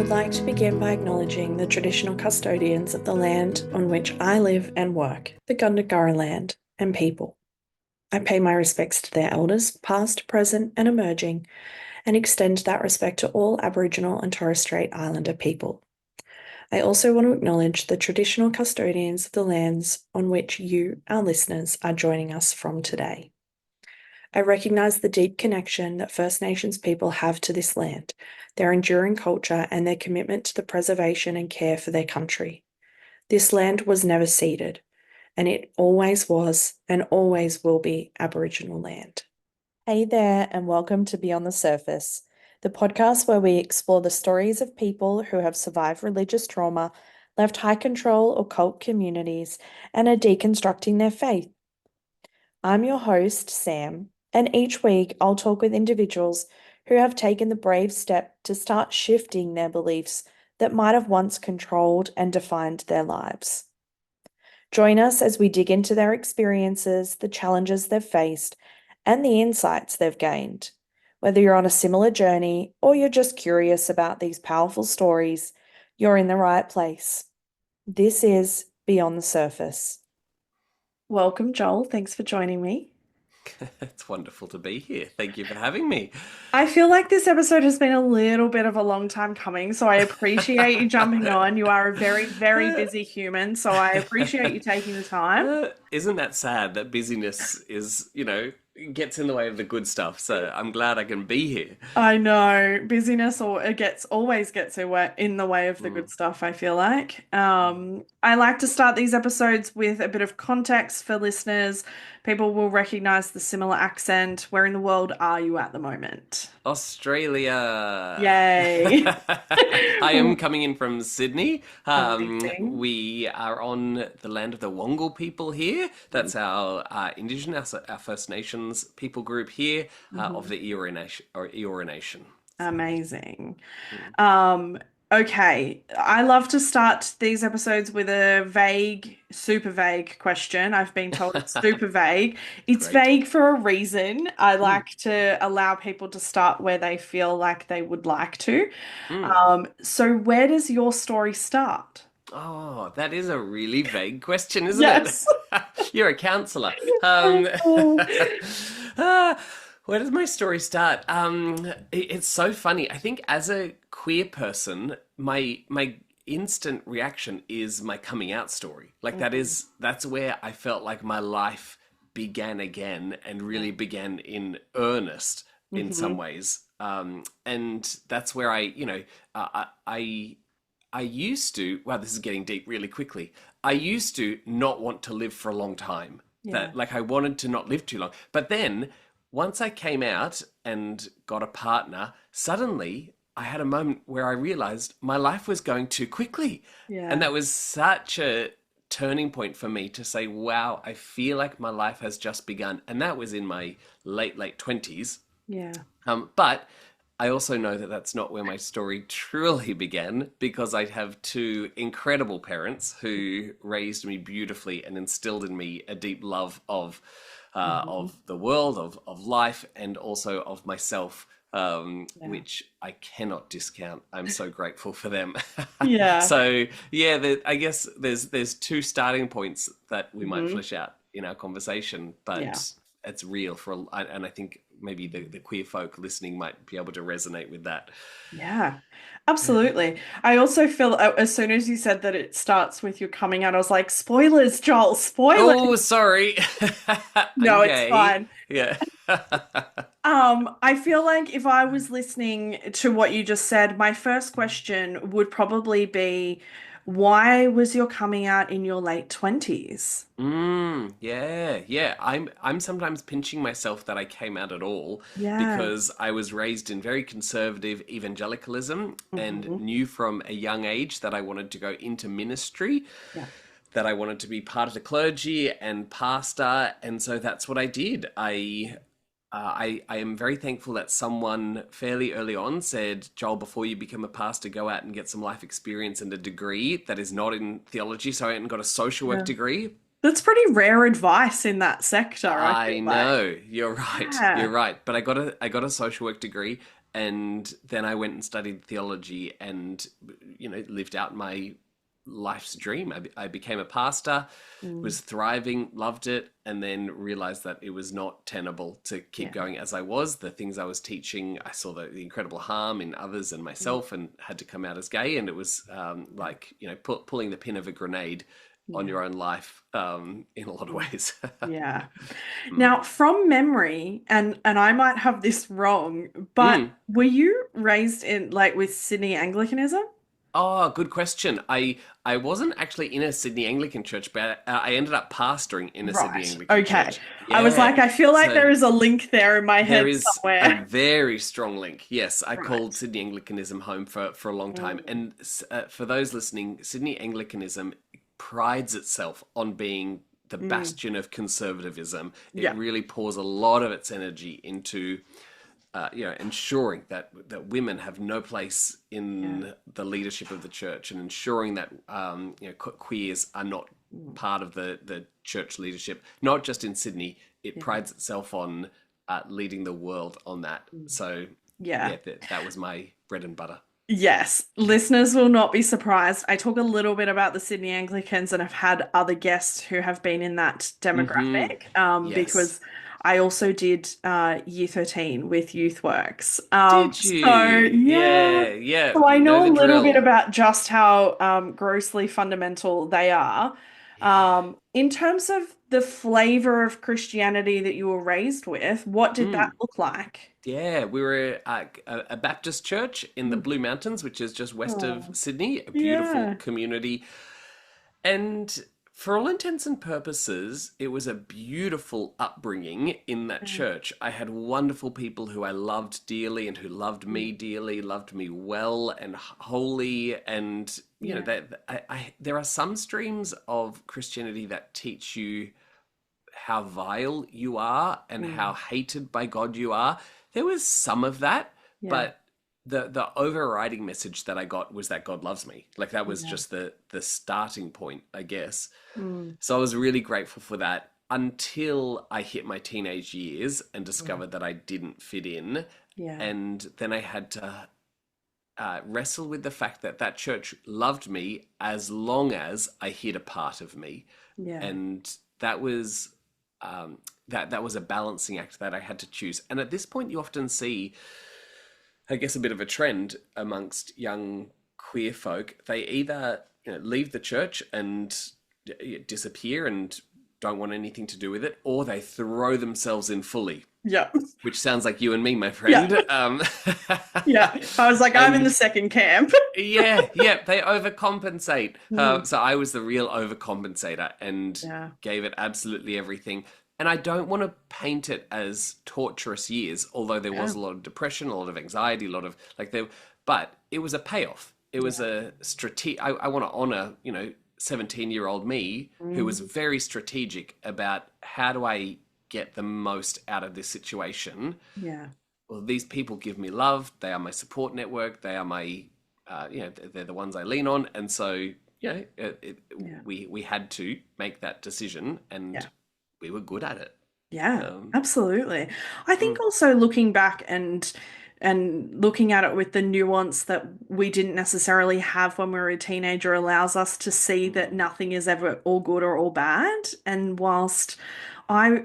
would like to begin by acknowledging the traditional custodians of the land on which I live and work, the Gundungurra land and people. I pay my respects to their elders, past, present, and emerging, and extend that respect to all Aboriginal and Torres Strait Islander people. I also want to acknowledge the traditional custodians of the lands on which you, our listeners, are joining us from today. I recognise the deep connection that First Nations people have to this land, their enduring culture, and their commitment to the preservation and care for their country. This land was never ceded, and it always was and always will be Aboriginal land. Hey there, and welcome to Beyond the Surface, the podcast where we explore the stories of people who have survived religious trauma, left high control or cult communities, and are deconstructing their faith. I'm your host, Sam, and each week I'll talk with individuals who have taken the brave step to start shifting their beliefs that might have once controlled and defined their lives. Join us as we dig into their experiences, the challenges they've faced, and the insights they've gained. Whether you're on a similar journey or you're just curious about these powerful stories, you're in the right place. This is Beyond the Surface. Welcome, Joel. Thanks for joining me. It's wonderful to be here. Thank you for having me. I feel like this episode has been a little bit of a long time coming, so I appreciate you jumping on. You are a very, very busy human, so I appreciate you taking the time. Isn't that sad that busyness is, gets in the way of the good stuff? So I'm glad I can be here. I know busyness always gets in the way of the good stuff, I feel like. I like to start these episodes with a bit of context for listeners. People will recognize the similar accent. Where in the world are you at the moment? Australia. Yay. I am coming in from Sydney. Amazing. We are on the land of the Wongal people here. That's our Indigenous, our First Nations people group here of the Eora Nation. Amazing. Okay. I love to start these episodes with a super vague question. I've been told it's super vague. It's Great. vague for a reason. I like to allow people to start where they feel like they would like to. So where does your story start? Oh, that is a really vague question, isn't Yes. it? You're a counselor. Where does my story start? It's so funny. I think as a queer person, my instant reaction is my coming out story. Like that's where I felt like my life began again and really began in earnest in some ways. And that's where I used to, wow, this is getting deep really quickly. I used to not want to live for a long time. That like I wanted to not live too long. But then once I came out and got a partner, suddenly I had a moment where I realized my life was going too quickly. Yeah. And that was such a turning point for me to say, wow, I feel like my life has just begun. And that was in my late 20s. Yeah. But I also know that that's not where my story truly began, because I have two incredible parents who raised me beautifully and instilled in me a deep love of the world, of life, and also of myself, which I cannot discount. I'm so grateful for them. Yeah. So yeah, I guess there's two starting points that we might flesh out in our conversation, but it's real and I think maybe the queer folk listening might be able to resonate with that. Yeah, absolutely. I also feel as soon as you said that it starts with you coming out, I was like, spoilers, Joel, spoilers. Oh, sorry. No, it's Okay. fine. Yeah. I feel like if I was listening to what you just said, my first question would probably be, why was your coming out in your late 20s? Yeah. I'm sometimes pinching myself that I came out at all Yeah. because I was raised in very conservative evangelicalism and knew from a young age that I wanted to go into ministry, Yeah. that I wanted to be part of the clergy and pastor, and so that's what I did. I am very thankful that someone fairly early on said, Joel, before you become a pastor, go out and get some life experience and a degree that is not in theology. So I went and got a social work degree. That's pretty rare advice in that sector, I I feel like. know, you're right. You're Yeah. right. But I got a social work degree, and then I went and studied theology and lived out my life's dream. I became a pastor, Mm, was thriving, loved it, and then realized that it was not tenable to keep yeah. going as I was. The things I was teaching, I saw the incredible harm in others and Mm, myself, and had to come out as gay. And it was like pulling the pin of a grenade on yeah. your own life in a lot of Mm, ways. yeah. Mm. Now, from memory, and I might have this wrong, but Mm. were you raised in like with Sydney Anglicanism? Oh, good question. I wasn't actually in a Sydney Anglican church, but I ended up pastoring in a Sydney Right. Anglican Okay. church. I was Yeah. like, I feel like So there is a link there in my there head is a somewhere. very strong link. Yes, I called Right. Sydney Anglicanism home for a long time. Mm, And for those listening, Sydney Anglicanism prides itself on being the mm, bastion of conservatism. It yeah. really pours a lot of its energy into ensuring that women have no place Yeah. in the leadership of the church, and ensuring that queers are not Mm, part of the church leadership. Not just in Sydney, it yeah. prides itself on leading the world on that. Mm, So, yeah. yeah, that was my bread and butter. Yes, listeners will not be surprised. I talk a little bit about the Sydney Anglicans and I've had other guests who have been in that Hmm. demographic Yes. because I also did year 13 with Youth Works. Did So, you? yeah, Yeah, yeah. so I You know know the a little bit drill. about just how grossly fundamental they are. In terms of the flavor of Christianity that you were raised with, what did that Yeah. look like? Yeah, we were at a Baptist church in the Mm. Blue Mountains, which is just west of Oh, Sydney, a beautiful yeah. community. And for all intents and purposes, it was a beautiful upbringing in that church. I had wonderful people who I loved dearly and who loved Mm, me dearly, loved me well and wholly. And, yeah. there are some streams of Christianity that teach you how vile you are and how Mm, hated by God you are. There was some of that, yeah. but the overriding message that I got was that God loves me. Like that was Yeah. just the starting point, I guess. Mm, So I was really grateful for that until I hit my teenage years and right. discovered that I didn't fit in. Yeah. And then I had to wrestle with the fact that that church loved me as long as I hid a part of me, Yeah. and that was that was a balancing act that I had to choose. And at this point, you often see, I guess, a bit of a trend amongst young queer folk. They either leave the church and disappear and don't want anything to do with it, or they throw themselves in fully, Yeah. which sounds like you and me, my Yeah. friend. Yeah. I was like, I'm in the And second camp. yeah, yeah, they overcompensate. Mm, So I was the real overcompensator and yeah. gave it absolutely everything. And I don't want to paint it as torturous years, although there was Yeah. a lot of depression, a lot of anxiety, a lot of like there, but it was a payoff. It was Yeah. a strategic. I want to honor, 17-year-old me who was Mm, very strategic about how do I get the most out of this situation. yeah. Well, these people give me love. They are my support network. They are my, they're the ones I lean on. And so, Yeah. we had to make that decision, and Yeah. we were good at it. Yeah, Um, absolutely. I think mm, also looking back and looking at it with the nuance that we didn't necessarily have when we were a teenager allows us to see that mm, nothing is ever all good or all bad. And whilst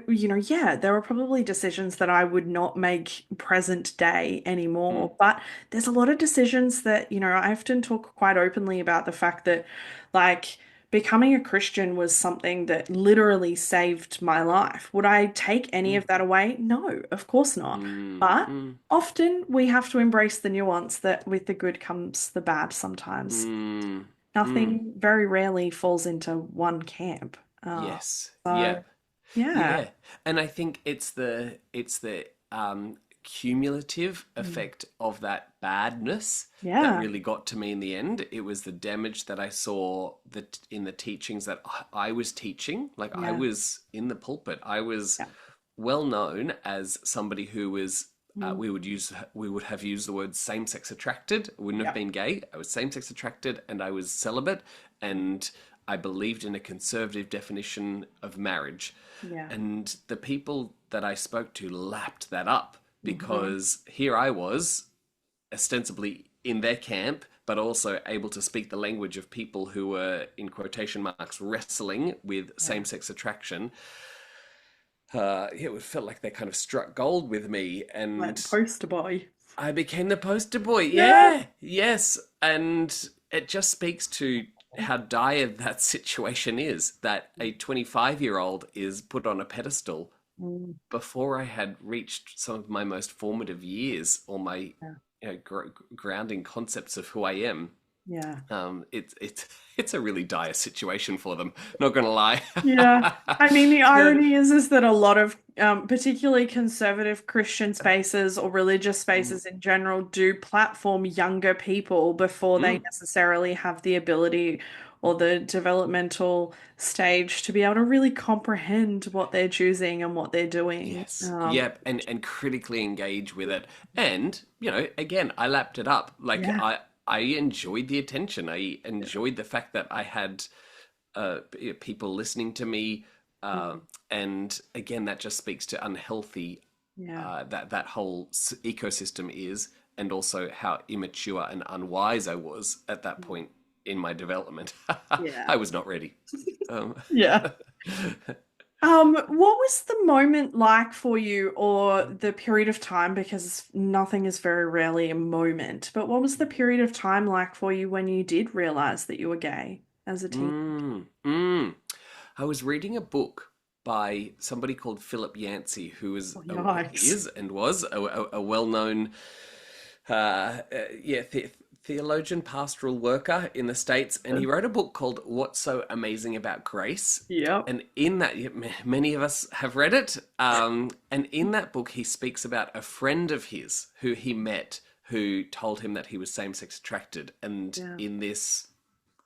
yeah, there are probably decisions that I would not make present day mm, anymore, but there's a lot of decisions that, I often talk quite openly about the fact that like becoming a Christian was something that literally saved my life. Would I take any mm, of that away? No, of course not. mm, But mm, often we have to embrace the nuance that with the good comes the bad sometimes. mm, mm. Nothing very rarely falls into one camp. Yes. So Yep. yeah. Yeah, and I think it's the cumulative Mm. effect of that badness that Yeah. really got to me in the end. It was the damage that I saw that in the teachings that I was teaching. Like I Yeah. was in the pulpit. I was Yeah. well known as somebody who was. Mm. We would have used the word same-sex attracted. I wouldn't have Yeah. been gay. I was same-sex attracted, and I was celibate, and I believed in a conservative definition of marriage. Yeah. And the people that I spoke to lapped that up Hmm. because here I was, ostensibly in their camp, but also able to speak the language of people who were, in quotation marks, wrestling with Yeah. same sex attraction. It felt like they kind of struck gold with me, Like the and poster boy. I became the poster boy. Yeah. Yeah, yes. And it just speaks to how dire that situation is, that a 25-year-old is put on a pedestal Mm, before I had reached some of my most formative years or my yeah. grounding concepts of who I am. Yeah. It's a really dire situation for them. Not gonna lie. Yeah. I mean, the irony is that a lot of particularly conservative Christian spaces or religious Mm, spaces in general do platform younger people before they mm, necessarily have the ability or the developmental stage to be able to really comprehend what they're choosing and what they're doing. yes. Yep. And critically engage with it. And, again, I lapped it up. Like Yeah. I enjoyed the attention. I enjoyed the fact that I had people listening to me. Mm, And again, that just speaks to unhealthy yeah. that whole ecosystem is, and also how immature and unwise I was at that point in my development. Yeah. I was not ready. Um, Yeah. What was the moment like for you, or the period of time, because nothing is very rarely a moment, but what was the period of time like for you when you did realize that you were gay as a teen? mm, mm. I was reading a book by somebody called Philip Yancey, who Oh, yikes. is and was a well-known yeah, theologian, pastoral worker in the States, and he wrote a book called What's So Amazing About Grace. Yep. And in that, many of us have read it. And in that book, he speaks about a friend of his who he met who told him that he was same sex attracted. And Yeah. in this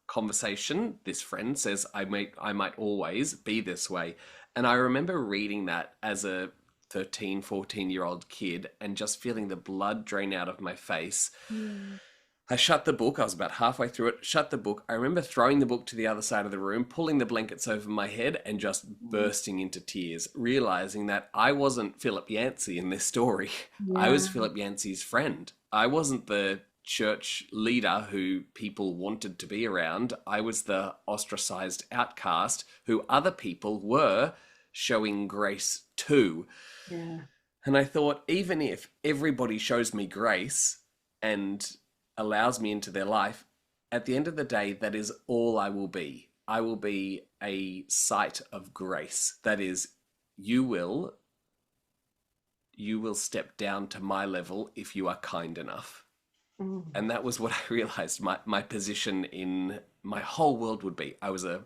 conversation, this friend says, I might always be this way. And I remember reading that as a 13, 14-year-old kid and just feeling the blood drain out of my face. Mm. I shut the book. I was about halfway through it, shut the book. I remember throwing the book to the other side of the room, pulling the blankets over my head, and just bursting into tears, realizing that I wasn't Philip Yancey in this story. I was Yeah. Philip Yancey's friend. I wasn't the church leader who people wanted to be around. I was the ostracized outcast who other people were showing grace to. Yeah. And I thought, even if everybody shows me grace and allows me into their life, at the end of the day, that is all I will be. I will be a site of grace. That is, you will you will step down to my level if you are kind enough. Mm. And that was what I realized my position in my whole world would be. I was at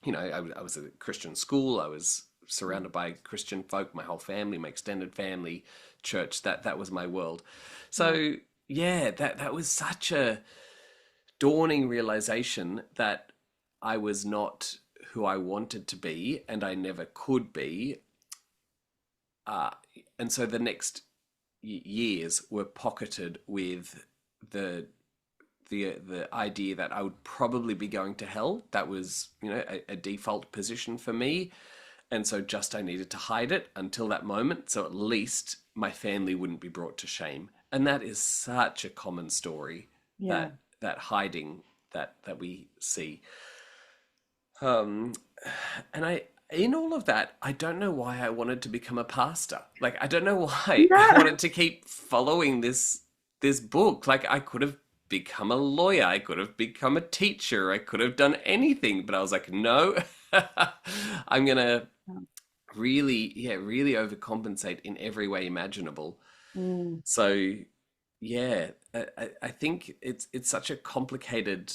a Christian school. I was surrounded by Christian folk, my whole family, my extended family, church. That was my world. Yeah. So yeah, that was such a dawning realization that I was not who I wanted to be, and I never could be. Uh, and so the next years were pocketed with the the idea that I would probably be going to hell. That was, a default position for me. And so just I needed to hide it until that moment. So at least my family wouldn't be brought to shame. And that is such a common story, Yeah. that hiding that we see. Um, and in all of that, I don't know why I wanted to become a pastor. Like, I don't know why I Yeah. wanted to keep following this book. Like, I could have become a lawyer, I could have become a teacher, I could have done anything, but I was like, no, I'm gonna really overcompensate in every way imaginable. Mm. So, yeah, I think it's such a complicated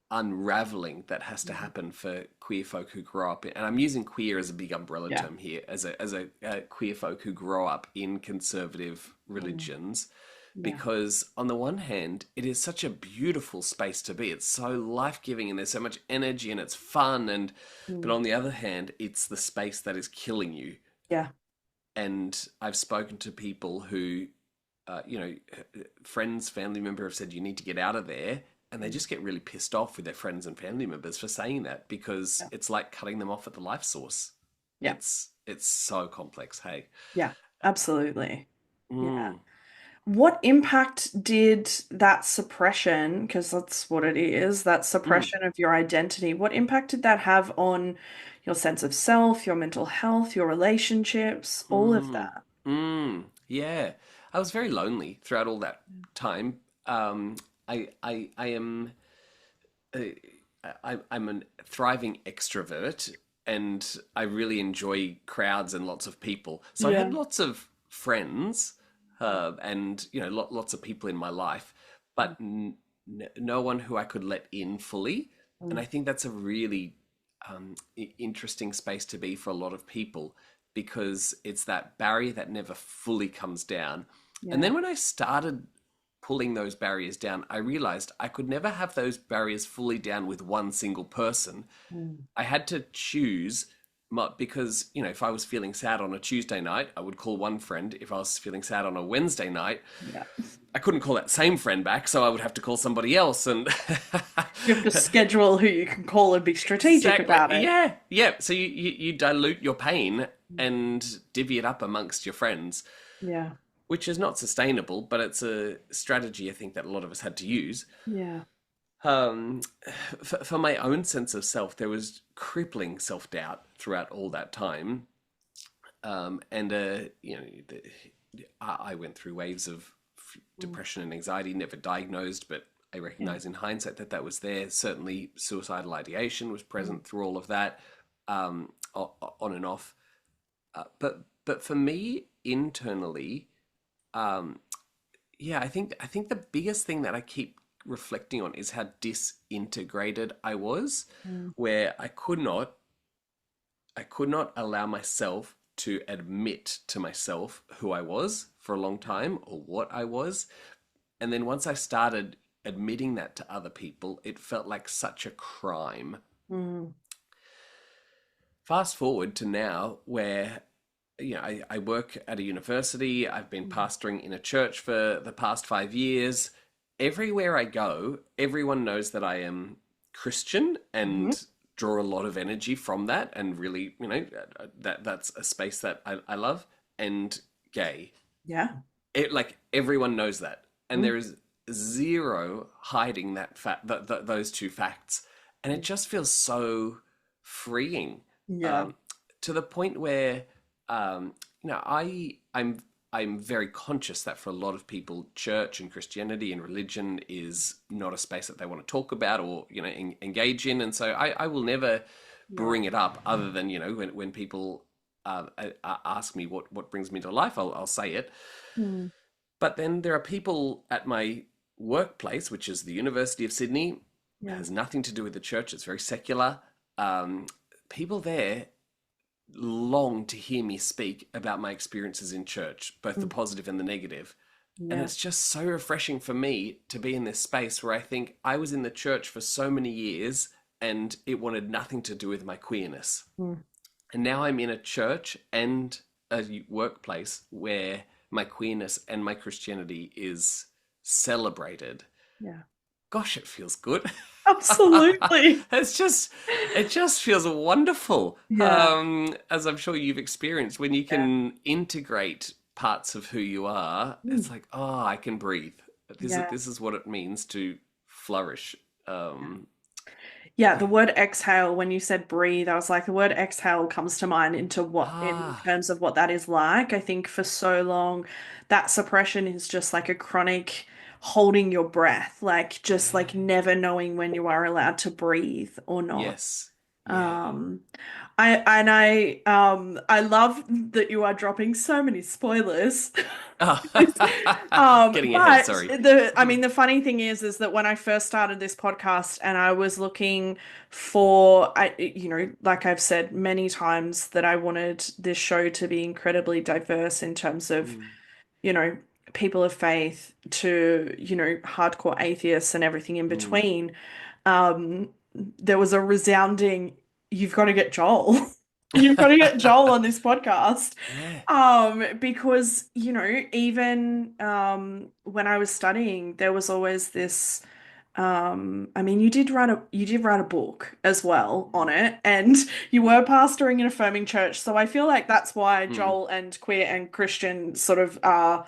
unraveling that has to happen for queer folk who grow up in, and I'm using queer as a big umbrella Yeah. term here, as a queer folk who grow up in conservative Mm. religions, Yeah. because on the one hand, it is such a beautiful space to be. It's so life-giving and there's so much energy and it's fun, and but Mm. on the other hand, it's the space that is killing you. Yeah. And I've spoken to people who, friends, family member have said, you need to get out of there. and they just get really pissed off with their friends and family members for saying that because Yeah. it's like cutting them off at the life source. Yeah. It's so complex. Hey. Yeah. Absolutely. Yeah. Mm, What impact did that suppression, because that's what it is, that mm, suppression of your identity, what impact did that have on your sense of self, your mental health, your relationships, all of mm, that? yeah. I was very lonely throughout all that time. I am I'm a thriving extrovert, and I really enjoy crowds and lots of people. So I Yeah. had lots of friends, and lots of people in my life, but no one who I could let in fully. And Mm. I think that's a really interesting space to be for a lot of people because it's that barrier that never fully comes down. And Yeah. then when I started pulling those barriers down, I realized I could never have those barriers fully down with one single person. Mm. I had to choose because, if I was feeling sad on a Tuesday night, I would call one friend. If I was feeling sad on a Wednesday night, Yeah. I couldn't call that same friend back, so I would have to call somebody else. And You have to schedule who you can call and be strategic exactly, about it. yeah, yeah. So you dilute your pain and divvy it up amongst your friends, Yeah. which is not sustainable, but it's a strategy I think that a lot of us had to use. Yeah. Um, for my own sense of self, there was crippling self doubt throughout all that time. And I went through waves of Mm. depression and anxiety, never diagnosed, but I Yeah. recognize in hindsight that that was there. Certainly, suicidal ideation was Mm. present through all of that, on and off. But for me internally, um, yeah, I think the biggest thing that I keep reflecting on is how disintegrated I was, Mm. where I could not allow myself to admit to myself who I was for a long time or what I was. And then once I started admitting that to other people, it felt like such a crime. Mm. Fast forward to now where I work at a university. I've been Mm. pastoring in a church for the past 5 years. Everywhere I go, everyone knows that I am Christian Mhm. and draw a lot of energy from that, and really, that's a space that I love, and gay. Yeah. It like everyone knows that, and Mm. there is zero hiding that fact, those two facts, and it just feels so freeing, Yeah. um, to the point where I'm very conscious that for a lot of people, church and Christianity and religion is not a space that they want to talk about or engage in, and so I will never Yeah. bring it up other than when people ask me what brings me to life, I'll say it. Mm. But then there are people at my workplace, which is the University of Sydney, Yeah. has nothing to do with the church. It's very secular. Um, People there long to hear me speak about my experiences in church, both the Mm. positive and the negative. And Yeah. it's just so refreshing for me to be in this space where I think I was in the church for so many years and it wanted nothing to do with my queerness. Mm. And now I'm in a church and a workplace where my queerness and my Christianity is celebrated. Yeah. Gosh, it feels good. Absolutely. It just feels wonderful. Yeah. As I'm sure you've experienced, when you Yeah. can integrate parts of who you are, it's Mm. like, oh, I can breathe. Yeah. This is what it means to flourish. Yeah, the Yeah. word exhale, when you said breathe, I was like, the word exhale comes to mind into what, in Ah, terms of what that is like. I think for so long, that suppression is just like a chronic holding your breath, like just yeah. like never knowing when you are allowed to breathe or not. Yes. Yeah. Um, I love that you are dropping so many spoilers. Oh, getting ahead, But sorry. I mean, the funny thing is that when I first started this podcast and I was looking for, like I've said many times that I wanted this show to be incredibly diverse in terms of, Mm, you know, people of faith to, hardcore atheists and everything in mm, between. There was a resounding, you've got to get Joel. You've got to get Joel on this podcast. yeah. Because, even when I was studying, there was always this I mean, you did write a book as well on it, and you were pastoring an affirming church. So I feel like that's why Mm. Joel and queer and Christian sort of are,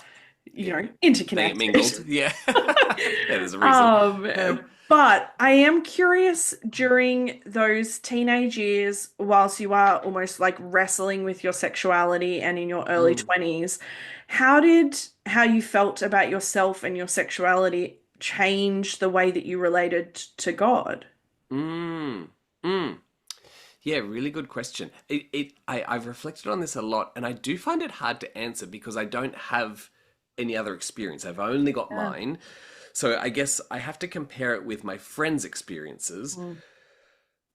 Yeah. They get interconnected. mingled. Yeah. Yeah, there's a reason. Uh, Um, but I am curious during those teenage years, whilst you are almost like wrestling with your sexuality and in your early mm, 20s, how you felt about yourself and your sexuality change the way that you related to God? mm, mm. Yeah, really good question. I've reflected on this a lot, and I do find it hard to answer because I don't have any other experience. I've only got Yeah. mine. So I guess I have to compare it with my friends' experiences. Mm,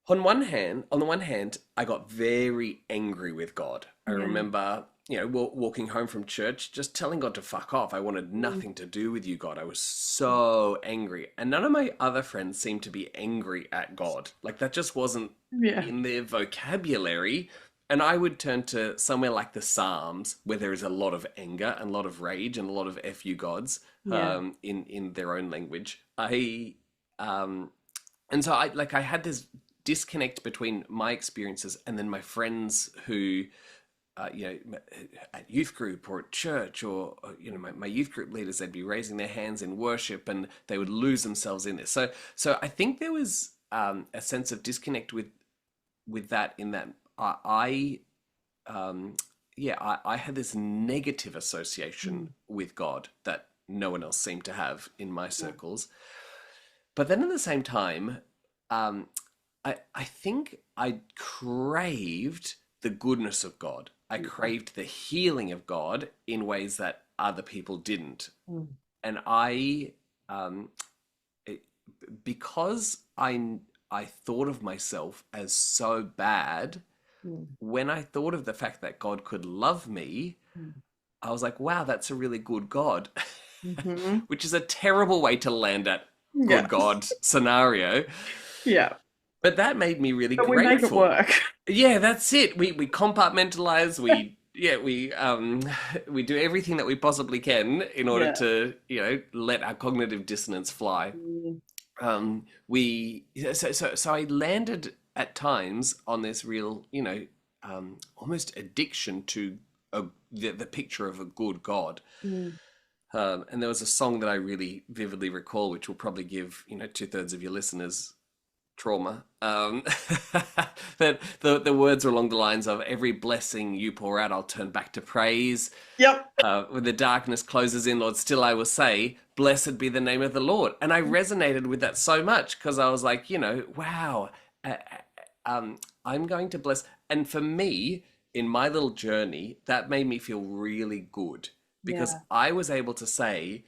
On the one hand, I got very angry with God. I yeah. remember, walking home from church, just telling God to fuck off. I wanted Mm, nothing to do with you, God. I was so angry. And none of my other friends seemed to be angry at God. Like that just wasn't yeah. in their vocabulary. And I would turn to somewhere like the Psalms, where there is a lot of anger and a lot of rage and a lot of F you gods Yeah. in their own language. Um, and so I had this disconnect between my experiences and then my friends who at youth group or at church or my youth group leaders, they'd be raising their hands in worship and they would lose themselves in this. So I think there was a sense of disconnect with that, in that um, I had this negative association Mm, with God that no one else seemed to have in my yeah. circles. But then at the same time, um, I think I craved the goodness of God. I Yeah. craved the healing of God in ways that other people didn't. Mm, And um, it, because I thought of myself as so bad, mm, when I thought of the fact that God could love me, mm. I was like, wow, that's a really good God, Mhm. which is a terrible way to land at Yeah. good God scenario. Yeah. But that made me really But we make it grateful. work. Yeah, that's it. We compartmentalize. We do everything that we possibly can in order Yeah. to let our cognitive dissonance fly. Mm, We so I landed at times on this real almost addiction to the picture of a good God. mm. And there was a song that I really vividly recall, which will probably give two-thirds of your listeners trauma. That the words are along the lines of every blessing you pour out, I'll turn back to praise. Yep. When the darkness closes in, Lord, still I will say, blessed be the name of the Lord. And I resonated with that so much because I was like, wow, uh, I'm going to bless. And for me, in my little journey, that made me feel really good because Yeah. I was able to say,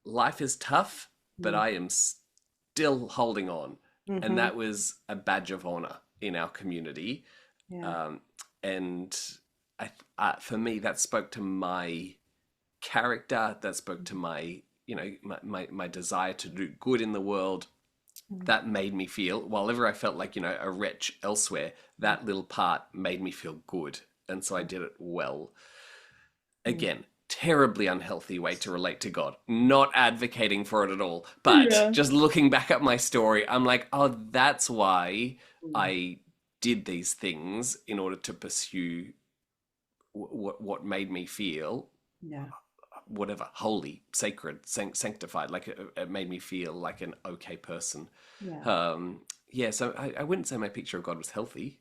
life is tough, but Mm. I am still holding on. And Hmm. that was a badge of honor in our community. Yeah. Um, and for me, that spoke to my character, that spoke to my desire to do good in the world. Mm. That made me feel, while ever I felt like, a wretch elsewhere, that little part made me feel good. And so I did it well. Mm. Again, terribly unhealthy way to relate to God. Not advocating for it at all. But Yeah. just looking back at my story, I'm like, oh, that's why Mm. I did these things in order to pursue what made me feel Yeah. whatever, holy, sacred, sanctified. Like it made me feel like an okay person. Yeah. Yeah, so I wouldn't say my picture of God was healthy.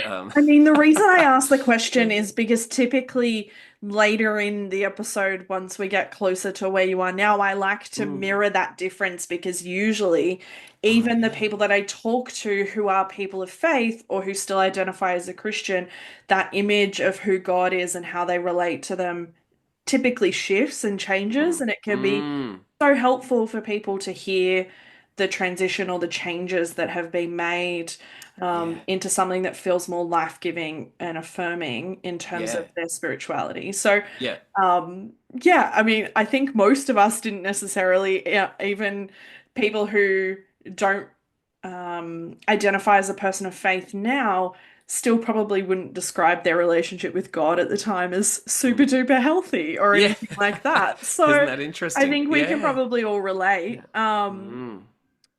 Um, I mean, the reason I ask the question is because typically later in the episode, once we get closer to where you are now, I like to mm, mirror that difference because usually, oh even the yeah. people that I talk to who are people of faith or who still identify as a Christian, that image of who God is and how they relate to them typically shifts and changes. Mm, And it can be mm, so helpful for people to hear the transition or the changes that have been made yeah. into something that feels more life-giving and affirming in terms of Yeah. their spirituality. So, Yeah. yeah, I mean, I think most of us didn't necessarily, yeah, even people who don't identify as a person of faith now, still probably wouldn't describe their relationship with God at the time as super Mm. duper healthy or Yeah. anything like that. Isn't So that I interesting? think we can Yeah. probably all relate. Yeah. Mm.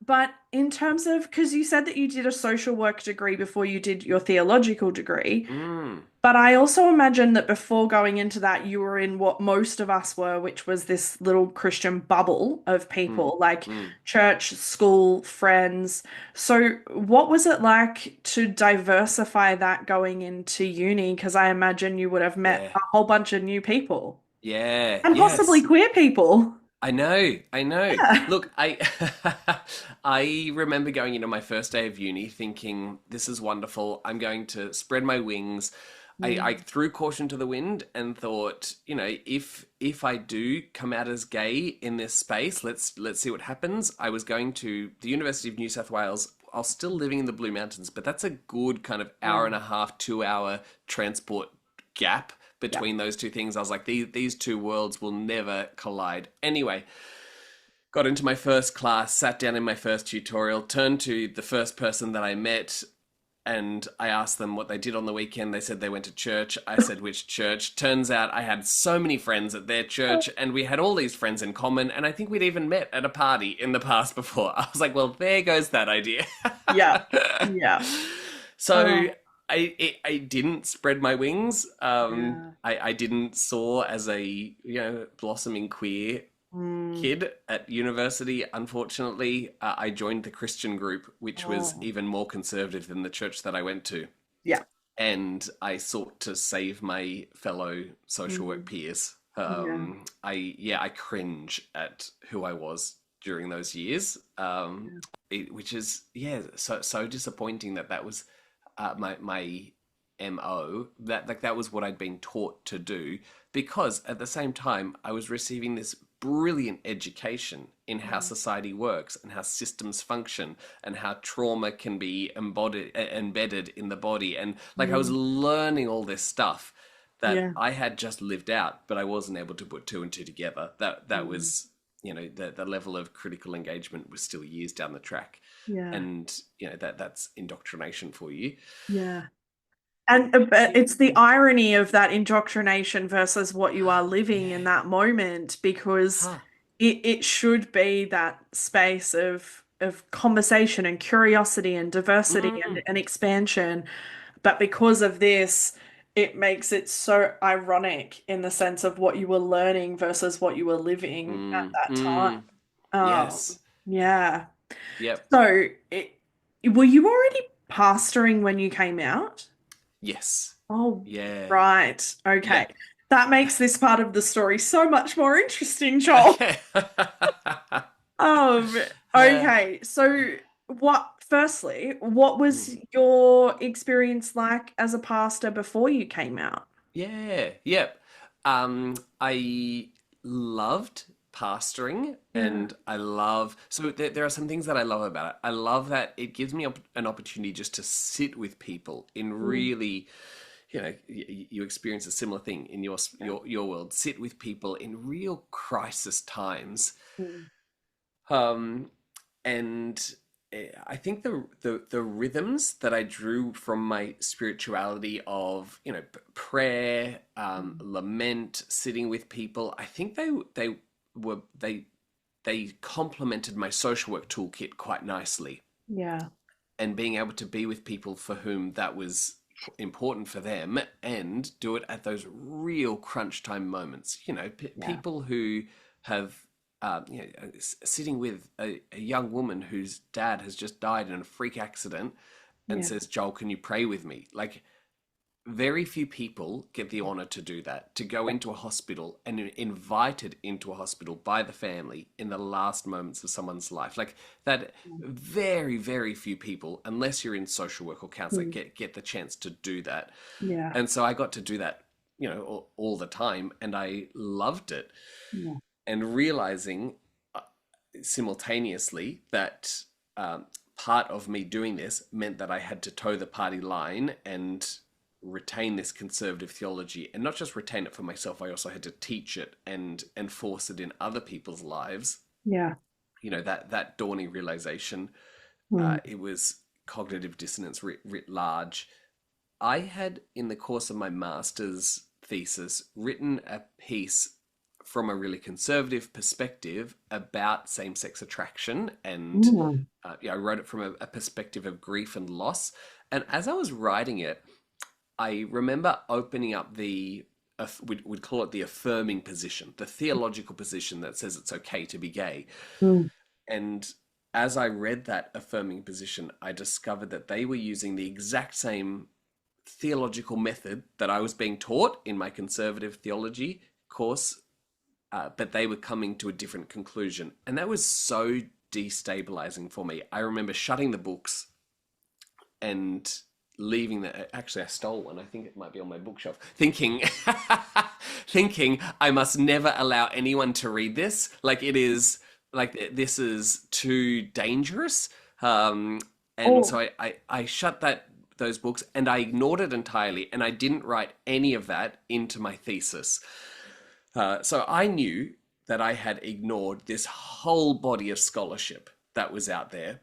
But in terms of, because you said that you did a social work degree before you did your theological degree, Mm. but I also imagine that before going into that, you were in what most of us were, which was this little Christian bubble of Mm. people, like Mm. church, school, friends. So, what was it like to diversify that going into uni? Because I imagine you would have met Yeah. a whole bunch of new people Yeah. and possibly Yes. queer people. I know, I know. Yeah. Look, I I remember going into my first day of uni thinking, this is wonderful. I'm going to spread my wings. I Mm, threw caution to the wind and thought, if I do come out as gay in this space, let's see what happens. I was going to the University of New South Wales. I was still living in the Blue Mountains, but that's a good kind of hour and mm, a half, 2 hour transport gap yeah. between those two things. I was like, these two worlds will never collide. Anyway, got into my first class, sat down in my first tutorial, turned to the first person that I met, and I asked them what they did on the weekend. They said they went to church. I said, which church? Turns out I had so many friends at their church, and we had all these friends in common, and I think we'd even met at a party in the past before. I was like, well, there goes that idea. Yeah. Yeah. So Oh, I didn't spread my wings. yeah. I didn't soar as a blossoming queer Mm, kid at university. Unfortunately, I joined the Christian group, which was oh, even more conservative than the church that I went to, yeah. and I sought to save my fellow social work Mm, peers. yeah. I cringe at who I was during those years, which is so disappointing that was my mo, that like that was what I'd been taught to do, because at the same time I was receiving this brilliant education in how Mm, society works and how systems function and how trauma can be embedded in the body, and like I was mm, learning all this stuff that yeah. I had just lived out, but I wasn't able to put two and two together. That Mm, was, the level of critical engagement was still years down the track, yeah. and that's indoctrination for you. Yeah. And but it's the irony of that indoctrination versus what you are living Yeah. in that moment, because Huh. it should be that space of conversation and curiosity and diversity Mm, and expansion. But because of this, it makes it so ironic in the sense of what you were learning versus what you were living at mm, that time. mm. Um, Yes. yeah. Yep. So were you already pastoring when you came out? Yes. Oh, Yeah. right. Okay. Yep. That makes this part of the story so much more interesting, Joel. Okay. Um, Uh, okay. So firstly, what was mm. your experience like as a pastor before you came out? Yeah. Yep. I loved pastoring, Yeah. and there are some things that I love about it. I love that it gives me an opportunity just to sit with people in Mm, really, you experience a similar thing in yeah. your world. Sit with people in real crisis times, Mm, um, and I think the rhythms that I drew from my spirituality of prayer, mm, lament, sitting with people. I think were they complemented my social work toolkit quite nicely, yeah. and being able to be with people for whom that was important for them, and do it at those real crunch time moments. Yeah. People who have, sitting with a young woman whose dad has just died in a freak accident, and Yeah. says, Joel, can you pray with me? Like, very few people get the honor to do that, to go into a hospital and invited into a hospital by the family in the last moments of someone's life. Like that, very, very few people, unless you're in social work or counseling, Mm, get the chance to do that. yeah. And so I got to do that, all the time, and I loved it. Yeah. And realizing simultaneously that part of me doing this meant that I had to toe the party line and retain this conservative theology, and not just retain it for myself. I also had to teach it and enforce it in other people's lives. Yeah. That dawning realization. Mm, It was cognitive dissonance writ large. I had, in the course of my master's thesis, written a piece from a really conservative perspective about same-sex attraction, and Mm. I wrote it from a perspective of grief and loss. And as I was writing it, I remember opening up we'd call it the affirming position, the theological position that says it's okay to be gay. Mm. And as I read that affirming position, I discovered that they were using the exact same theological method that I was being taught in my conservative theology course, but they were coming to a different conclusion. And that was so destabilizing for me. I remember shutting the books and leaving the actually I stole one. I think it might be on my bookshelf. Thinking thinking I must never allow anyone to read this. Like it is like this is too dangerous. And Oh, so I shut those books and I ignored it entirely and I didn't write any of that into my thesis. So I knew that I had ignored this whole body of scholarship that was out there.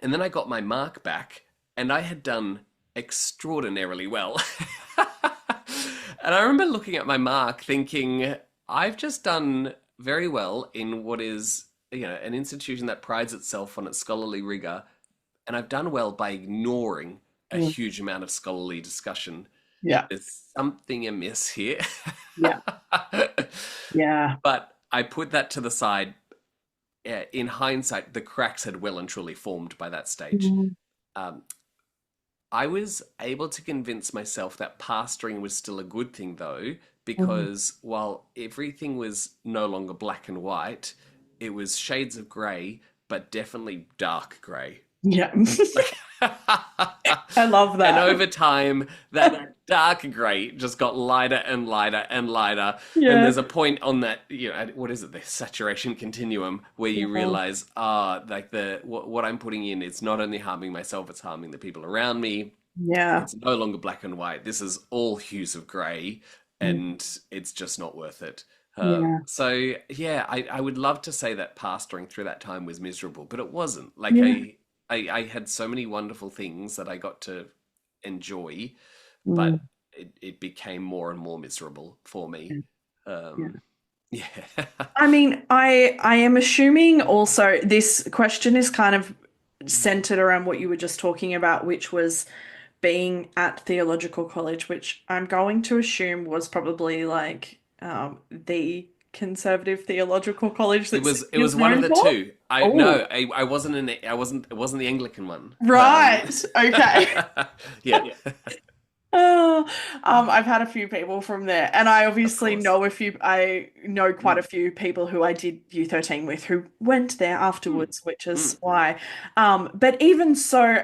And then I got my mark back and I had done extraordinarily well. And I remember looking at my mark thinking, I've just done very well in what is, an institution that prides itself on its scholarly rigor, and I've done well by ignoring a mm. huge amount of scholarly discussion. Yeah, There's something amiss here. yeah, yeah. But I put that to the side. In hindsight, the cracks had well and truly formed by that stage. Mm. Um, I was able to convince myself that pastoring was still a good thing, though, Mm. because while everything was no longer black and white, it was shades of grey, but definitely dark grey. Yeah. Like, I love and that. over time, that dark grey just got lighter and lighter and lighter. And Yeah. there's a point on that, what is it, the saturation continuum, where you Yeah. realize, like what I'm putting in, it's not only harming myself, it's harming the people around me. Yeah. It's no longer black and white. This is all hues of grey, Mm. and it's just not worth it. Yeah. So yeah, I would love to say that pastoring through that time was miserable, but it wasn't. Like Yeah. I had so many wonderful things that I got to enjoy, Mm. but it became more and more miserable for me. Yeah. Um, yeah. I mean, I am assuming also this question is kind of centered around what you were just talking about, which was being at theological college, which I'm going to assume was probably like the conservative theological college It that was Sydney it is was one of known the for. two. I Oh, no, I wasn't in it. I wasn't. It wasn't the Anglican one. right. Okay. Yeah, Oh, I've had a few people from there, and I of obviously course. know a few. I know quite a Mm, few people who I did U13 with who went there mm, afterwards, which is mm, why. But even so,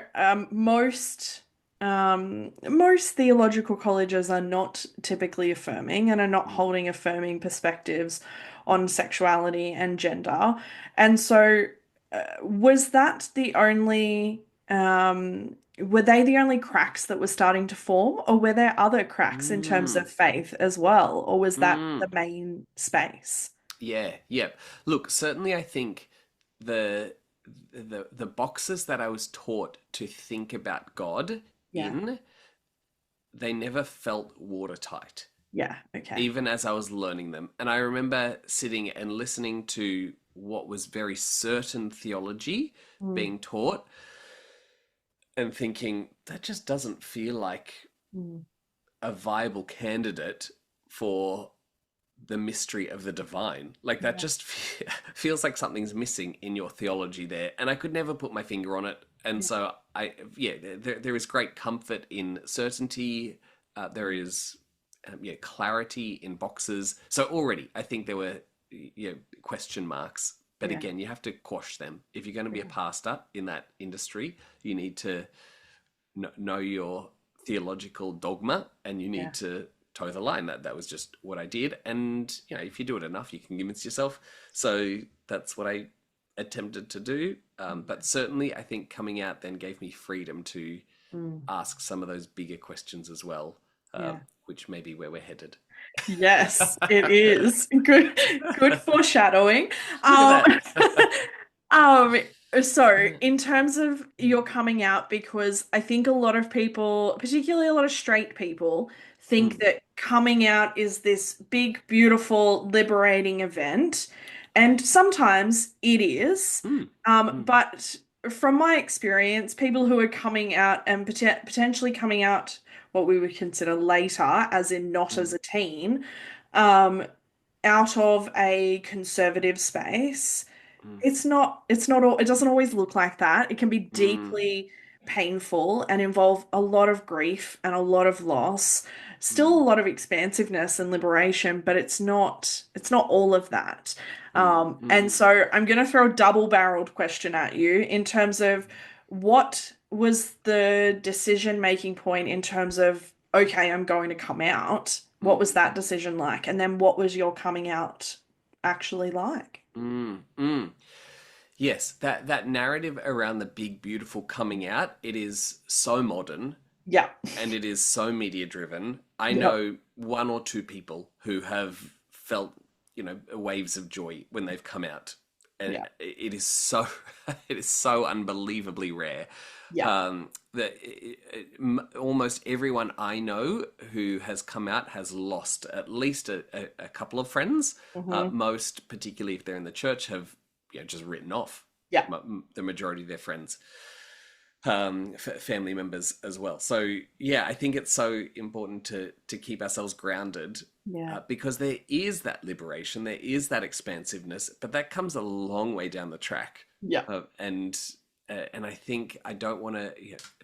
most theological colleges are not typically affirming and are not mm, holding affirming perspectives on sexuality and gender. And so, was that the only? Were they the only cracks that were starting to form, or were there other cracks in terms mm, of faith as well, or was that the mm. main space? Yeah, yeah. Look, certainly, I think the the boxes that I was taught to think about God Yeah, in, they never felt watertight, yeah, okay. even as I was learning them. And I remember sitting and listening to what was very certain theology Mm, being taught and thinking, that just doesn't feel like mm, a viable candidate for the mystery of the divine. Like that yeah, just feels like something's missing in your theology there. And I could never put my finger on it. And yeah, so there is great comfort in certainty. There is, clarity in boxes. So already I think there were, question marks. But yeah, again, you have to quash them. If you're going to be a yeah, pastor in that industry, you need to know your theological dogma and you yeah, need to toe the line. That was just what I did. And if you do it enough, you can convince yourself. So that's what I attempted to do. But certainly I think coming out then gave me freedom to mm, ask some of those bigger questions as well, yeah. which may be where we're headed. Yes, it is. Good, good foreshadowing. Look at Um, that. um, So, in terms of your coming out, because I think a lot of people, particularly a lot of straight people, think Mm, that coming out is this big, beautiful, liberating event. And sometimes it is. mm, mm, But from my experience, people who are coming out and potentially coming out what we would consider later, as in not as mm, a teen, um, out of a conservative space, mm, it's not all, it doesn't always look like that. It can be mm, deeply painful and involve a lot of grief and a lot of loss. Still a mm, lot of expansiveness and liberation, but it's not all of that. mm, And mm, so I'm going to throw a double-barreled question at you in terms of what was the decision-making point in terms of, okay, I'm going to come out. What mm, was that decision like? And then what was your coming out actually like? mm, mm. Yes, that narrative around the big, beautiful coming out, it is so modern Yeah. and it is so media driven. I Yep. know one or two people who have felt, waves of joy when they've come out. And Yeah. it is so, it is so unbelievably rare. Yeah. That almost everyone I know who has come out has lost at least a couple of friends. Hmm. Most, particularly if they're in the church, have just written off Yeah. the majority of their friends, family members as well. So yeah, I think it's so important to keep ourselves grounded, Yeah. because there is that liberation, there is that expansiveness, but that comes a long way down the track. Yeah. And I think I don't want to,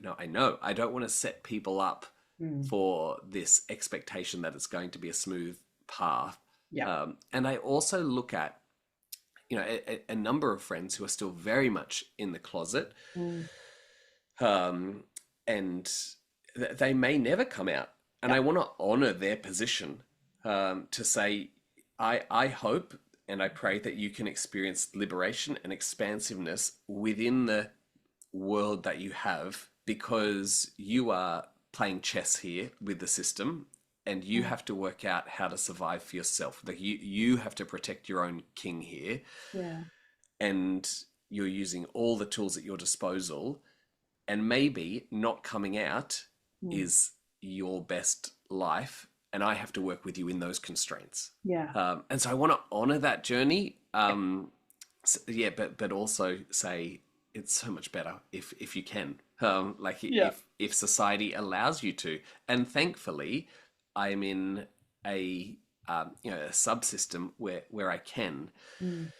no, I know I don't want to set people up Mm. for this expectation that it's going to be a smooth path. Yeah. And I also look at, a number of friends who are still very much in the closet, Mm. um, and they may never come out. And Yeah. I want to honor their position, to say, I hope and I pray that you can experience liberation and expansiveness within the world that you have, because you are playing chess here with the system and you Mm. have to work out how to survive for yourself. Like you have to protect your own king here, Yeah. and you're using all the tools at your disposal, and maybe not coming out Mm. is your best life, and I have to work with you in those constraints. Yeah. And so I want to honor that journey. Yeah. Yeah, but also say it's so much better if you can, like Yeah. if society allows you to. And thankfully, I'm in a a subsystem where I can. Mm.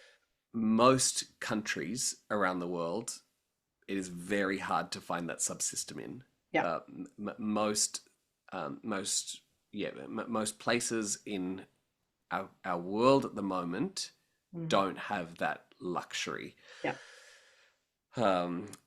Most countries around the world, it is very hard to find that subsystem in. Yeah. Most most places in our world at the moment Mm. don't have that luxury, Yeah.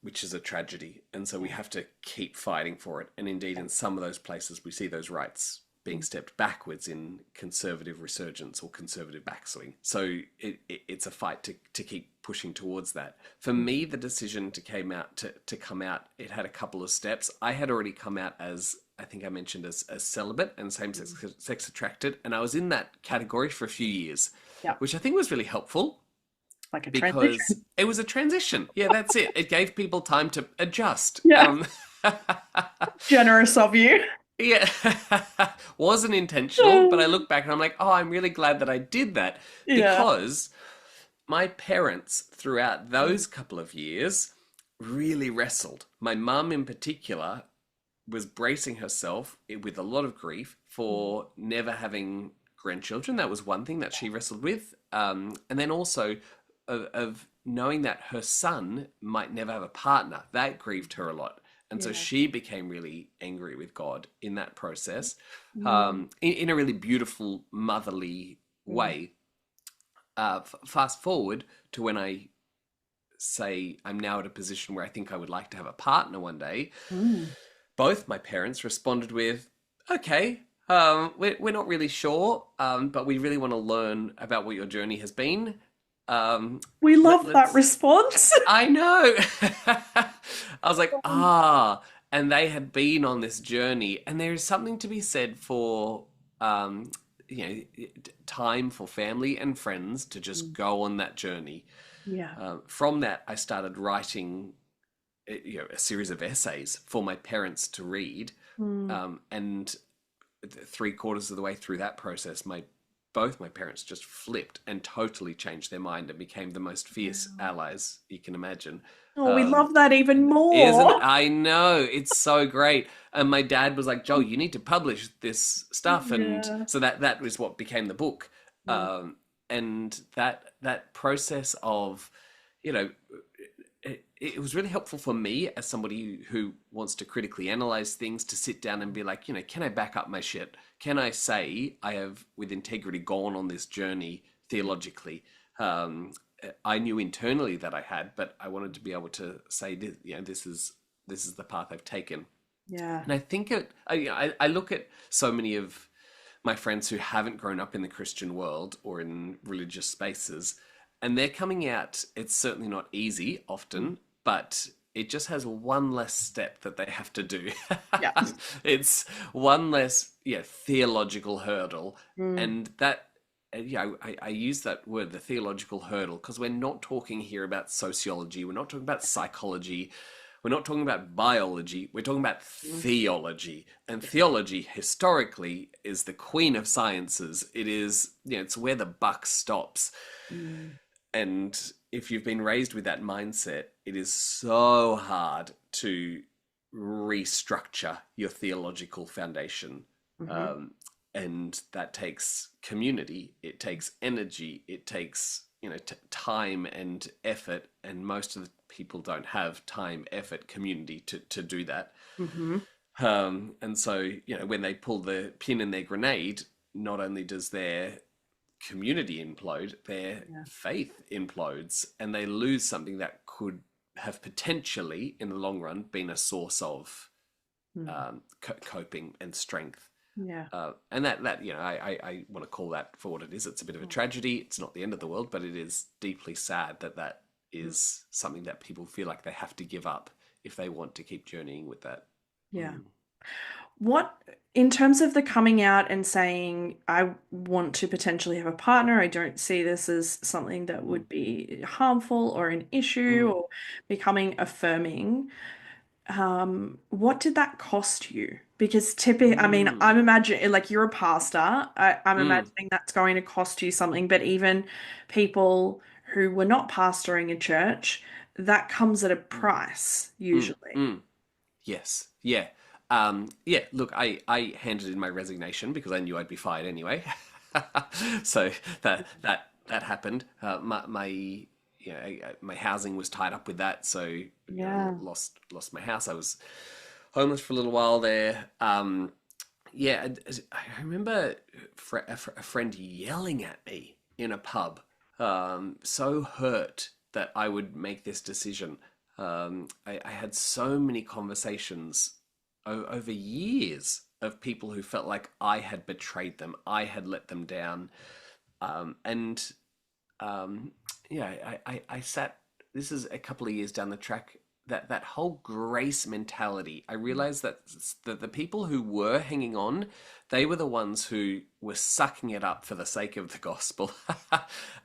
which is a tragedy. And so we have to keep fighting for it. And indeed, in some of those places, we see those rights being stepped backwards in conservative resurgence or conservative backswing. So it's a fight to keep pushing towards that. For me, the decision to come out, it had a couple of steps. I had already come out as, I think I mentioned, as celibate and same-sex attracted, and I was in that category for a few years, Yeah. which I think was really helpful Like a because transition. it was a transition. Yeah, that's it. It gave people time to adjust. Yeah. Generous of you. Yeah, wasn't intentional, but I look back and I'm like, oh, I'm really glad that I did that, Yeah. because my parents throughout those couple of years really wrestled. My mum in particular was bracing herself with a lot of grief for never having grandchildren. That was one thing that she wrestled with. And then also of knowing that her son might never have a partner. That grieved her a lot. And so Yeah. she became really angry with God in that process, Mm. in a really beautiful, motherly Mm. way. Fast forward to when I say I'm now at a position where I think I would like to have a partner one day. Mm. Both my parents responded with, okay, we're not really sure, but we really want to learn about what your journey has been. We love that Let's. response. I know. I was like, and they had been on this journey, and there is something to be said for, time for family and friends to just go on that journey. Yeah. From that, I started writing, a series of essays for my parents to read, Mm. and 3/4 of the way through that process, both my parents just flipped and totally changed their mind and became the most fierce Wow. allies you can imagine. Oh, we Um, love that even isn't more. I know it's so great. And my dad was like, Joel, you need to publish this stuff, and Yeah. so that was what became the book. Mm. And that process of, you know, it was really helpful for me as somebody who wants to critically analyze things, to sit down and be like, can I back up my shit? Can I say I have, with integrity, gone on this journey theologically? I knew internally that I had, but I wanted to be able to say, this is the path I've taken. Yeah. And I think I look at so many of my friends who haven't grown up in the Christian world or in religious spaces, and they're coming out. It's certainly not easy often, but it just has one less step that they have to do. Yeah. It's one less, theological hurdle. Mm. And that, I use that word, the theological hurdle, because we're not talking here about sociology. We're not talking about psychology. We're not talking about biology. We're talking about theology. And theology, historically, is the queen of sciences. It is, it's where the buck stops. Mm. And if you've been raised with that mindset, it is so hard to restructure your theological foundation. Mhm. Um, and that takes community, it takes energy, it takes, time and effort. And most of the people don't have time, effort, community to do that. Mhm. And so, when they pull the pin in their grenade, not only does their community implode, their Yeah. faith implodes, and they lose something that could have potentially, in the long run, been a source of Mm. coping and strength. Yeah. And I want to call that for what it is. It's a bit of a tragedy. It's not the end of the world, but it is deeply sad that is something that people feel like they have to give up if they want to keep journeying with that. Yeah. Mm. What, in terms of the coming out and saying, I want to potentially have a partner, I don't see this as something that Mm. would be harmful or an issue, Mm. or becoming affirming, what did that cost you? Because typically, I mean, Mm. I'm imagining, like, you're a pastor, I'm Mm. imagining that's going to cost you something, but even people who were not pastoring a church, that comes at a Mm. price, Mm. usually. Mm. Yes. Yeah. Yeah. Look, I handed in my resignation because I knew I'd be fired anyway. So that happened. My housing was tied up with that, so Yeah. lost my house. I was homeless for a little while there. Yeah, I remember a friend yelling at me in a pub, so hurt that I would make this decision. I had so many conversations over years of people who felt like I had betrayed them, I had let them down, and um, I sat. This is a couple of years down the track. That whole grace mentality. I realized that the people who were hanging on, they were the ones who were sucking it up for the sake of the gospel,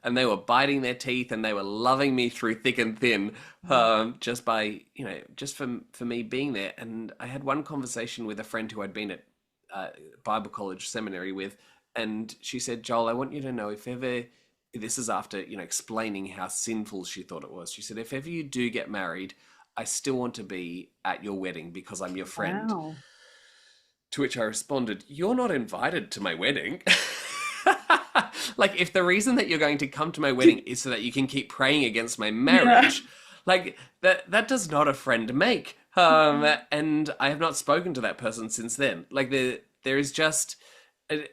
and they were biting their teeth and they were loving me through thick and thin, just by just for me being there. And I had one conversation with a friend who I'd been at Bible college seminary with, and she said, Joel, I want you to know, if ever, this is after explaining how sinful she thought it was. She said, if ever you do get married, I still want to be at your wedding because I'm your friend. Wow. To which I responded, you're not invited to my wedding. Like, if the reason that you're going to come to my wedding is so that you can keep praying against my Yeah. marriage, like that does not a friend make. And I have not spoken to that person since then. Like, there is just,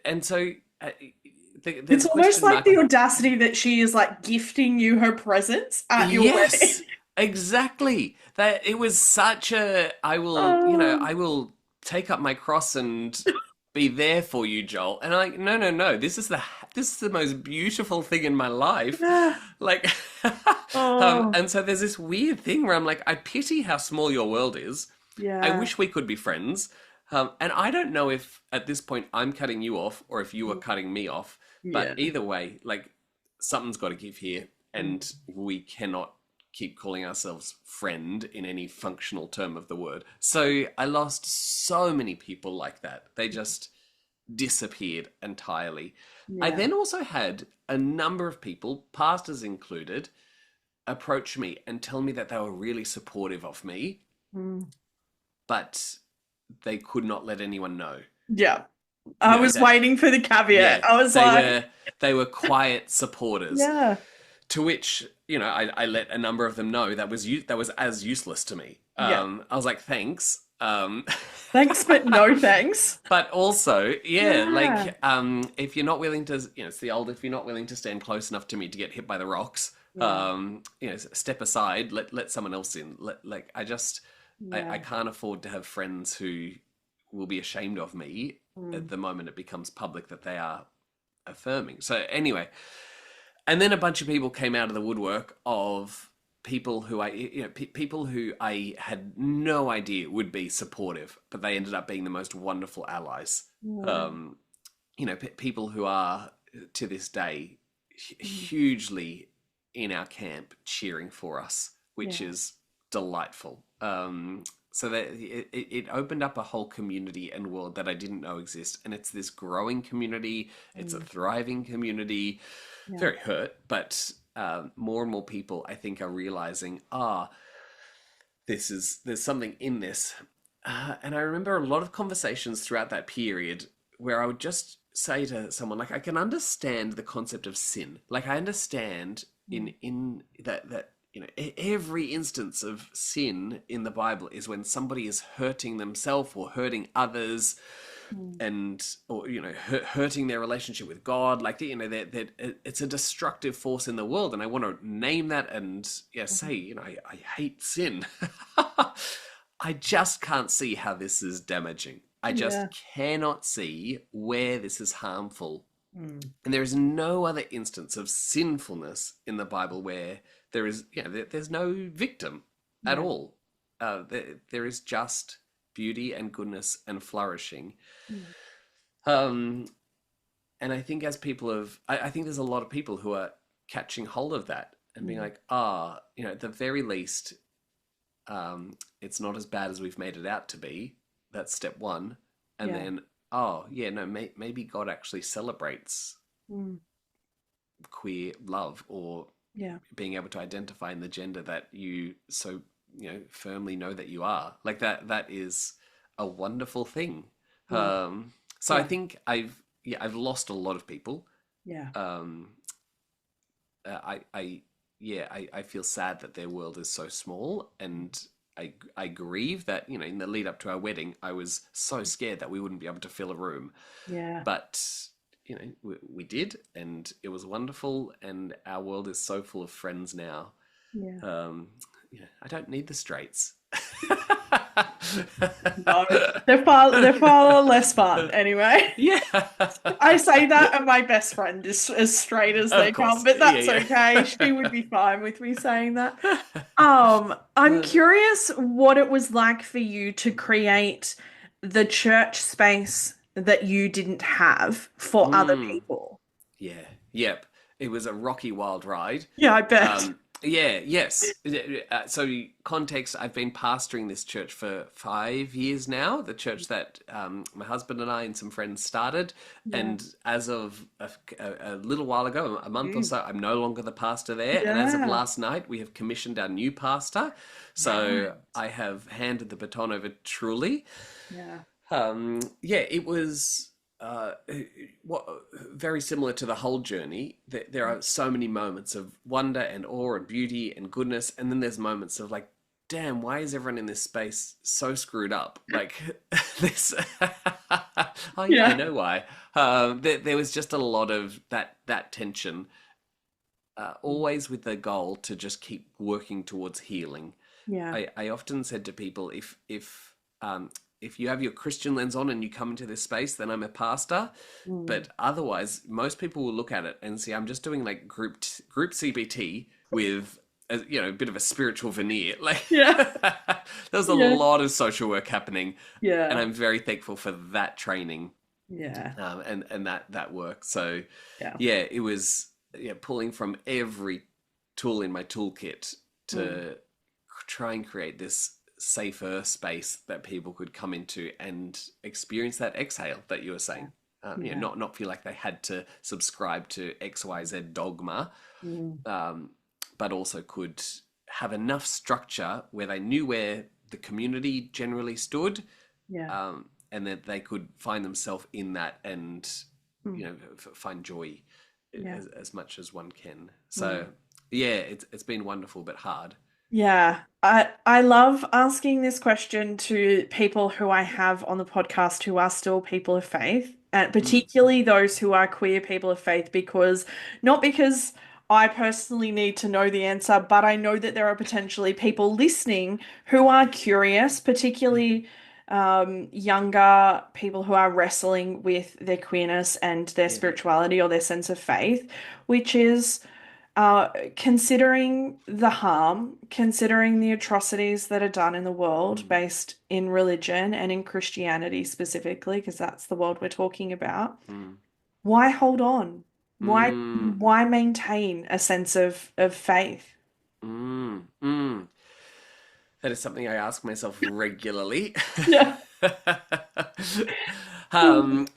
and so It's the almost question like mark. the audacity that she is like gifting you her presence at your wedding. Yes, exactly. That it was such a, Oh, I will take up my cross and be there for you, Joel. And I'm like, no, no, no. This is the most beautiful thing in my life. yeah. Like, Oh, and so there's this weird thing where I'm like, I pity how small your world is. I yeah. wish we could be friends. And I don't know if at this point I'm cutting you off or if you are cutting me off. But Yeah. either way, like, something's got to give here. and we cannot keep calling ourselves friend in any functional term of the word. So I lost so many people like that. They just disappeared entirely. I Yeah. then also had a number of people, pastors included, approach me and tell me that they were really supportive of me, Mm. but they could not let anyone know. Yeah. You I know was that, waiting for the caveat. yeah, I was they like, were they were quiet supporters. yeah, To which, I let a number of them know that was as useless to me. yeah. I was like, thanks. Thanks, but no thanks. But also, yeah, Yeah. like, if you're not willing to, it's the old, if you're not willing to stand close enough to me to get hit by the rocks, Yeah. step aside, let someone else in. I Yeah. can't afford to have friends who will be ashamed of me at Mm. the moment it becomes public that they are affirming. So anyway, and then a bunch of people came out of the woodwork of people who people who I had no idea would be supportive, but they ended up being the most wonderful allies. Yeah. Um, people who are to this day hugely in our camp cheering for us, which Yeah. is delightful. So that it opened up a whole community and world that I didn't know exist, and it's this growing community. It's a Mm. thriving community. Yeah. Very hurt, but more and more people I think are realizing, there's something in this. And I remember a lot of conversations throughout that period where I would just say to someone, like, I can understand the concept of sin. Like, I understand Mm. in that every instance of sin in the Bible is when somebody is hurting themselves or hurting others, Mm. and or hurting their relationship with God. Like, that it's a destructive force in the world, and I want to name that and say, I hate sin. I just can't see how this is damaging. I just Yeah. cannot see where this is harmful. Mm. And there is no other instance of sinfulness in the Bible where there's no victim at Yeah. all. There is just beauty and goodness and flourishing. Mm. Um, and I think I think there's a lot of people who are catching hold of that and being Mm. like, at the very least, it's not as bad as we've made it out to be. That's step one. And Yeah. then, no, maybe God actually celebrates Mm. queer love, or Yeah. being able to identify in the gender that you so firmly know that you are. Like, that is a wonderful thing. Mm. So I Yeah. think I've lost a lot of people. Yeah. um I feel sad that their world is so small, and I grieve that in the lead up to our wedding I was so scared that we wouldn't be able to fill a room, Yeah. but we did, and it was wonderful, and our world is so full of friends now. Yeah. I don't need the straights. No, they're far less fun anyway. Yeah. I say that, and my best friend is as straight as they Of come, course. but Yeah, that's yeah. okay. She would be fine with me saying that. I'm curious what it was like for you to create the church space that you didn't have for other Mm. people. Yeah. Yep. It was a rocky, wild ride. Yeah, I bet. Yeah. Yes. So context: I've been pastoring this church for 5 years now. The church that my husband and I and some friends started, Yeah. and as of a little while ago, a month or Mm. so, I'm no longer the pastor there. And as of Yeah. last night, we have commissioned our new pastor. So Right. I have handed the baton over truly. Yeah. It was what very similar to the whole journey. There are so many moments of wonder and awe and beauty and goodness, and then there's moments of like, damn, why is everyone in this space so screwed up? Like this. Oh yeah, I Yeah. know why. There was just a lot of that tension, always with the goal to just keep working towards healing. Yeah. I often said to people, if you have your Christian lens on and you come into this space, then I'm a pastor. Mm. But otherwise, most people will look at it and see I'm just doing like group CBT with a bit of a spiritual veneer. Like, Yeah. there's a Yeah. lot of social work happening, and Yeah. I'm very thankful for that training, Yeah. and that work. So Yeah. yeah, it was pulling from every tool in my toolkit Mm. to try and create this safer space that people could come into and experience that exhale that you were Yeah. saying. Yeah. Not feel like they had to subscribe to XYZ dogma, Mm. but also could have enough structure where they knew where the community generally stood, Yeah. and that they could find themselves in that and Mm. find joy Yeah. as much as one can. Mm. So yeah, it's been wonderful but hard. Yeah, I love asking this question to people who I have on the podcast who are still people of faith, and Mm, particularly those who are queer people of faith, because not because I personally need to know the answer, but I know that there are potentially people listening who are curious, yeah. particularly younger people who are wrestling with their queerness and their Yeah. spirituality or their sense of faith, which is considering the harm, considering the atrocities that are done in the world Mm, based in religion and in Christianity specifically, because that's the world we're talking about, mm, why hold on? Why mm, why maintain a sense of faith? mm. That is something I ask myself regularly. Yeah.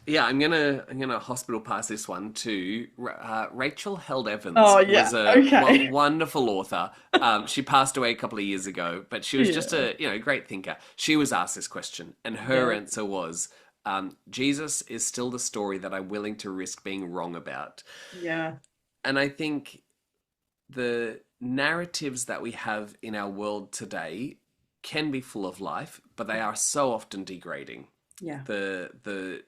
Yeah, I'm gonna hospital pass this one to Rachel Held Evans Oh was yeah. a Okay. wonderful author. She passed away a couple of years ago, but she was just Yeah. a great thinker. She was asked this question, and her Yeah. answer was, "Jesus is still the story that I'm willing to risk being wrong about." Yeah. And I think the narratives that we have in our world today can be full of life, but they are so often degrading. Yeah. The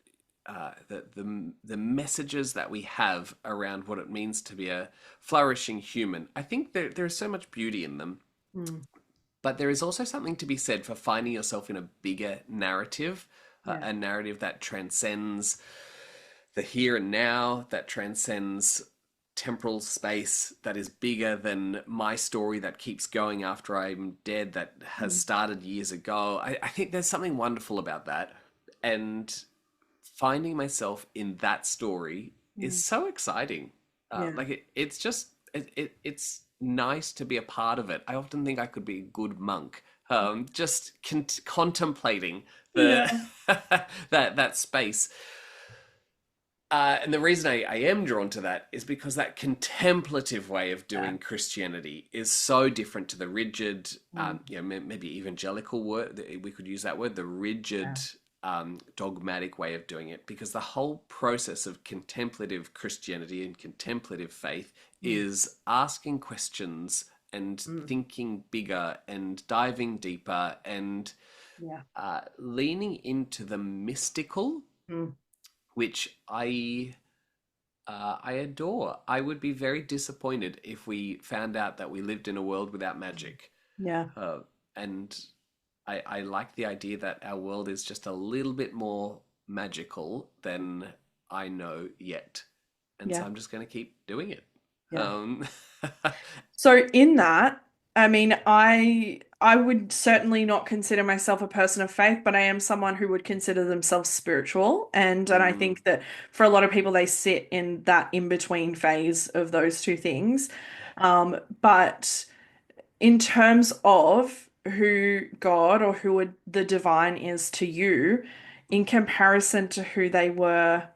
messages that we have around what it means to be a flourishing human, I think there is so much beauty in them, Mm. but there is also something to be said for finding yourself in a bigger narrative, Yeah. a narrative that transcends the here and now, that transcends temporal space, that is bigger than my story that keeps going after I'm dead, that has Mm. started years ago. I think there's something wonderful about that. And finding myself in that story is Mm. so exciting. Yeah. It's just it's nice to be a part of it. I often think I could be a good monk, just contemplating the Yeah. that space. And the reason I am drawn to that is because that contemplative way of Yeah. doing Christianity is so different to the rigid, Mm. maybe evangelical word, we could use that word, the rigid, Yeah. dogmatic way of doing it. Because the whole process of contemplative Christianity and contemplative faith Mm. is asking questions and Mm. thinking bigger and diving deeper and Yeah. leaning into the mystical, Mm. which I adore. I would be very disappointed if we found out that we lived in a world without magic. Yeah. Uh, and I like the idea that our world is just a little bit more magical than I know yet. And so Yeah. I'm just going to keep doing it. Yeah. Um, So in that, I mean, I would certainly not consider myself a person of faith, but I am someone who would consider themselves spiritual. And I mm, think that for a lot of people, they sit in that in-between phase of those two things. yeah. But in terms of who God or who the divine is to you, in comparison to who they were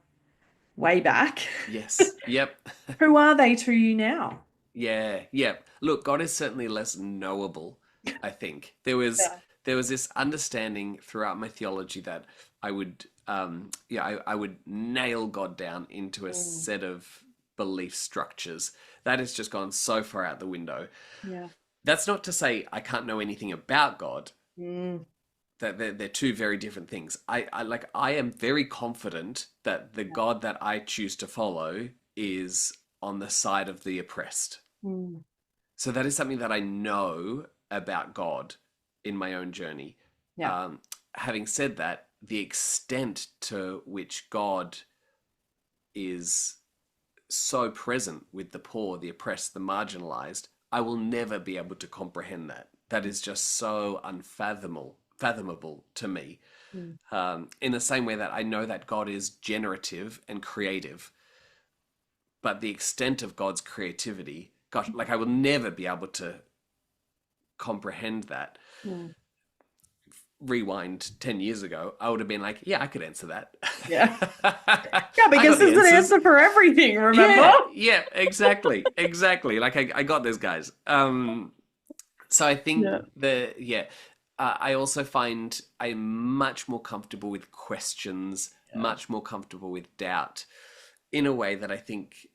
way back, Yes. Yep. who are they to you now? Yeah, yeah. Look, God is certainly less knowable, I think. There was this understanding throughout my theology that I would I would nail God down into a Mm. set of belief structures. That has just gone so far out the window. Yeah. That's not to say I can't know anything about God. Mm. That they're two very different things. I am very confident that the Yeah. God that I choose to follow is on the side of the oppressed. Mm. So that is something that I know about God in my own journey. Yeah. Um, Having said that, the extent to which God is so present with the poor, the oppressed, the marginalized, I will never be able to comprehend that. That is just so fathomable to me. Mm. In the same way that I know that God is generative and creative, but the extent of God's creativity gosh, like I will never be able to comprehend that. Mm. Rewind 10 years ago, I would have been like, yeah, I could answer that. Yeah. Yeah, I because got the there's an answers. answer for everything, remember? Yeah, yeah, exactly, exactly. Like I got those guys. So I think Yeah. I also find I'm much more comfortable with questions, Yeah. much more comfortable with doubt, in a way that I think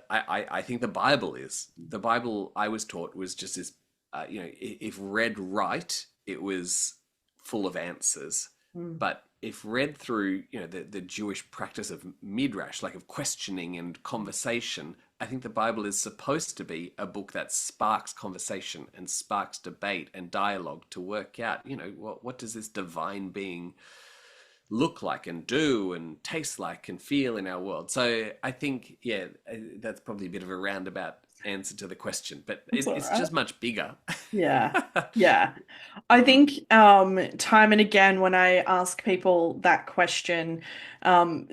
I think the Bible is. The Bible I was taught was just as if read right, it was full of answers. Mm. But if read through, the Jewish practice of midrash, like of questioning and conversation, I think the Bible is supposed to be a book that sparks conversation and sparks debate and dialogue to work out, what does this divine being look like and do and taste like and feel in our world. So I think, yeah, that's probably a bit of a roundabout answer to the question, but It's all it's right. just much bigger. Yeah. Yeah. I Mm, think time and again when I ask people that question,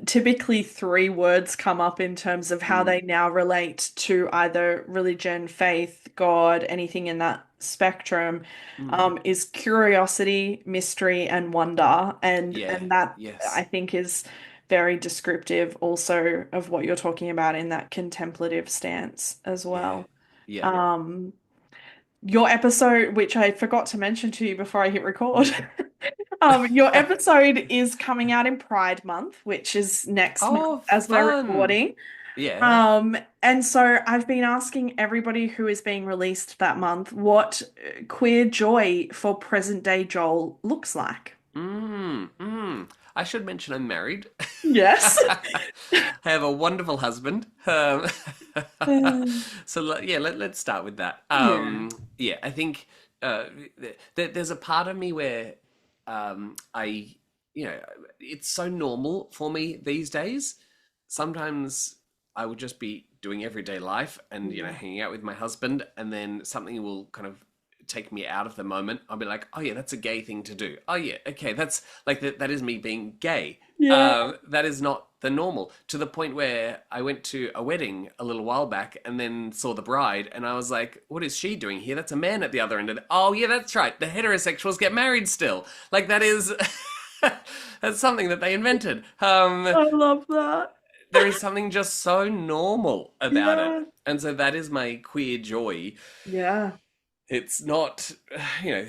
typically three words come up in terms of how mm, they now relate to either religion, faith, God, anything in that spectrum, mm. is curiosity, mystery, and wonder. Yeah, And that I yes, think is very descriptive also of what you're talking about in that contemplative stance as yeah, well. yeah. Um, your episode, which I forgot to mention to you before I hit record, Mm. your episode is coming out in Pride Month, which is next month Oh, as we're fun. recording. Yeah. And so I've been asking everybody who is being released that month what queer joy for present day Joel looks like. I should mention I'm married. Yes. I have a wonderful husband. Mm. Yeah, let's start with that. Yeah. Yeah, I think uh, there's a part of me where I, it's so normal for me these days. Sometimes I would just be doing everyday life and, Yeah. hanging out with my husband, and then something will kind of take me out of the moment. I'll be like, oh yeah, that's a gay thing to do. Oh yeah, okay, that's like that is me being gay. Yeah. That is not the normal. To the point where I went to a wedding a little while back and then saw the bride, and I was like, what is she doing here? That's a man at the other end of it. Oh yeah, that's right. The heterosexuals get married still. Like that is that's something that they invented. I love that. There is something just so normal about it. Yeah. And so that is my queer joy. Yeah. It's not, you know,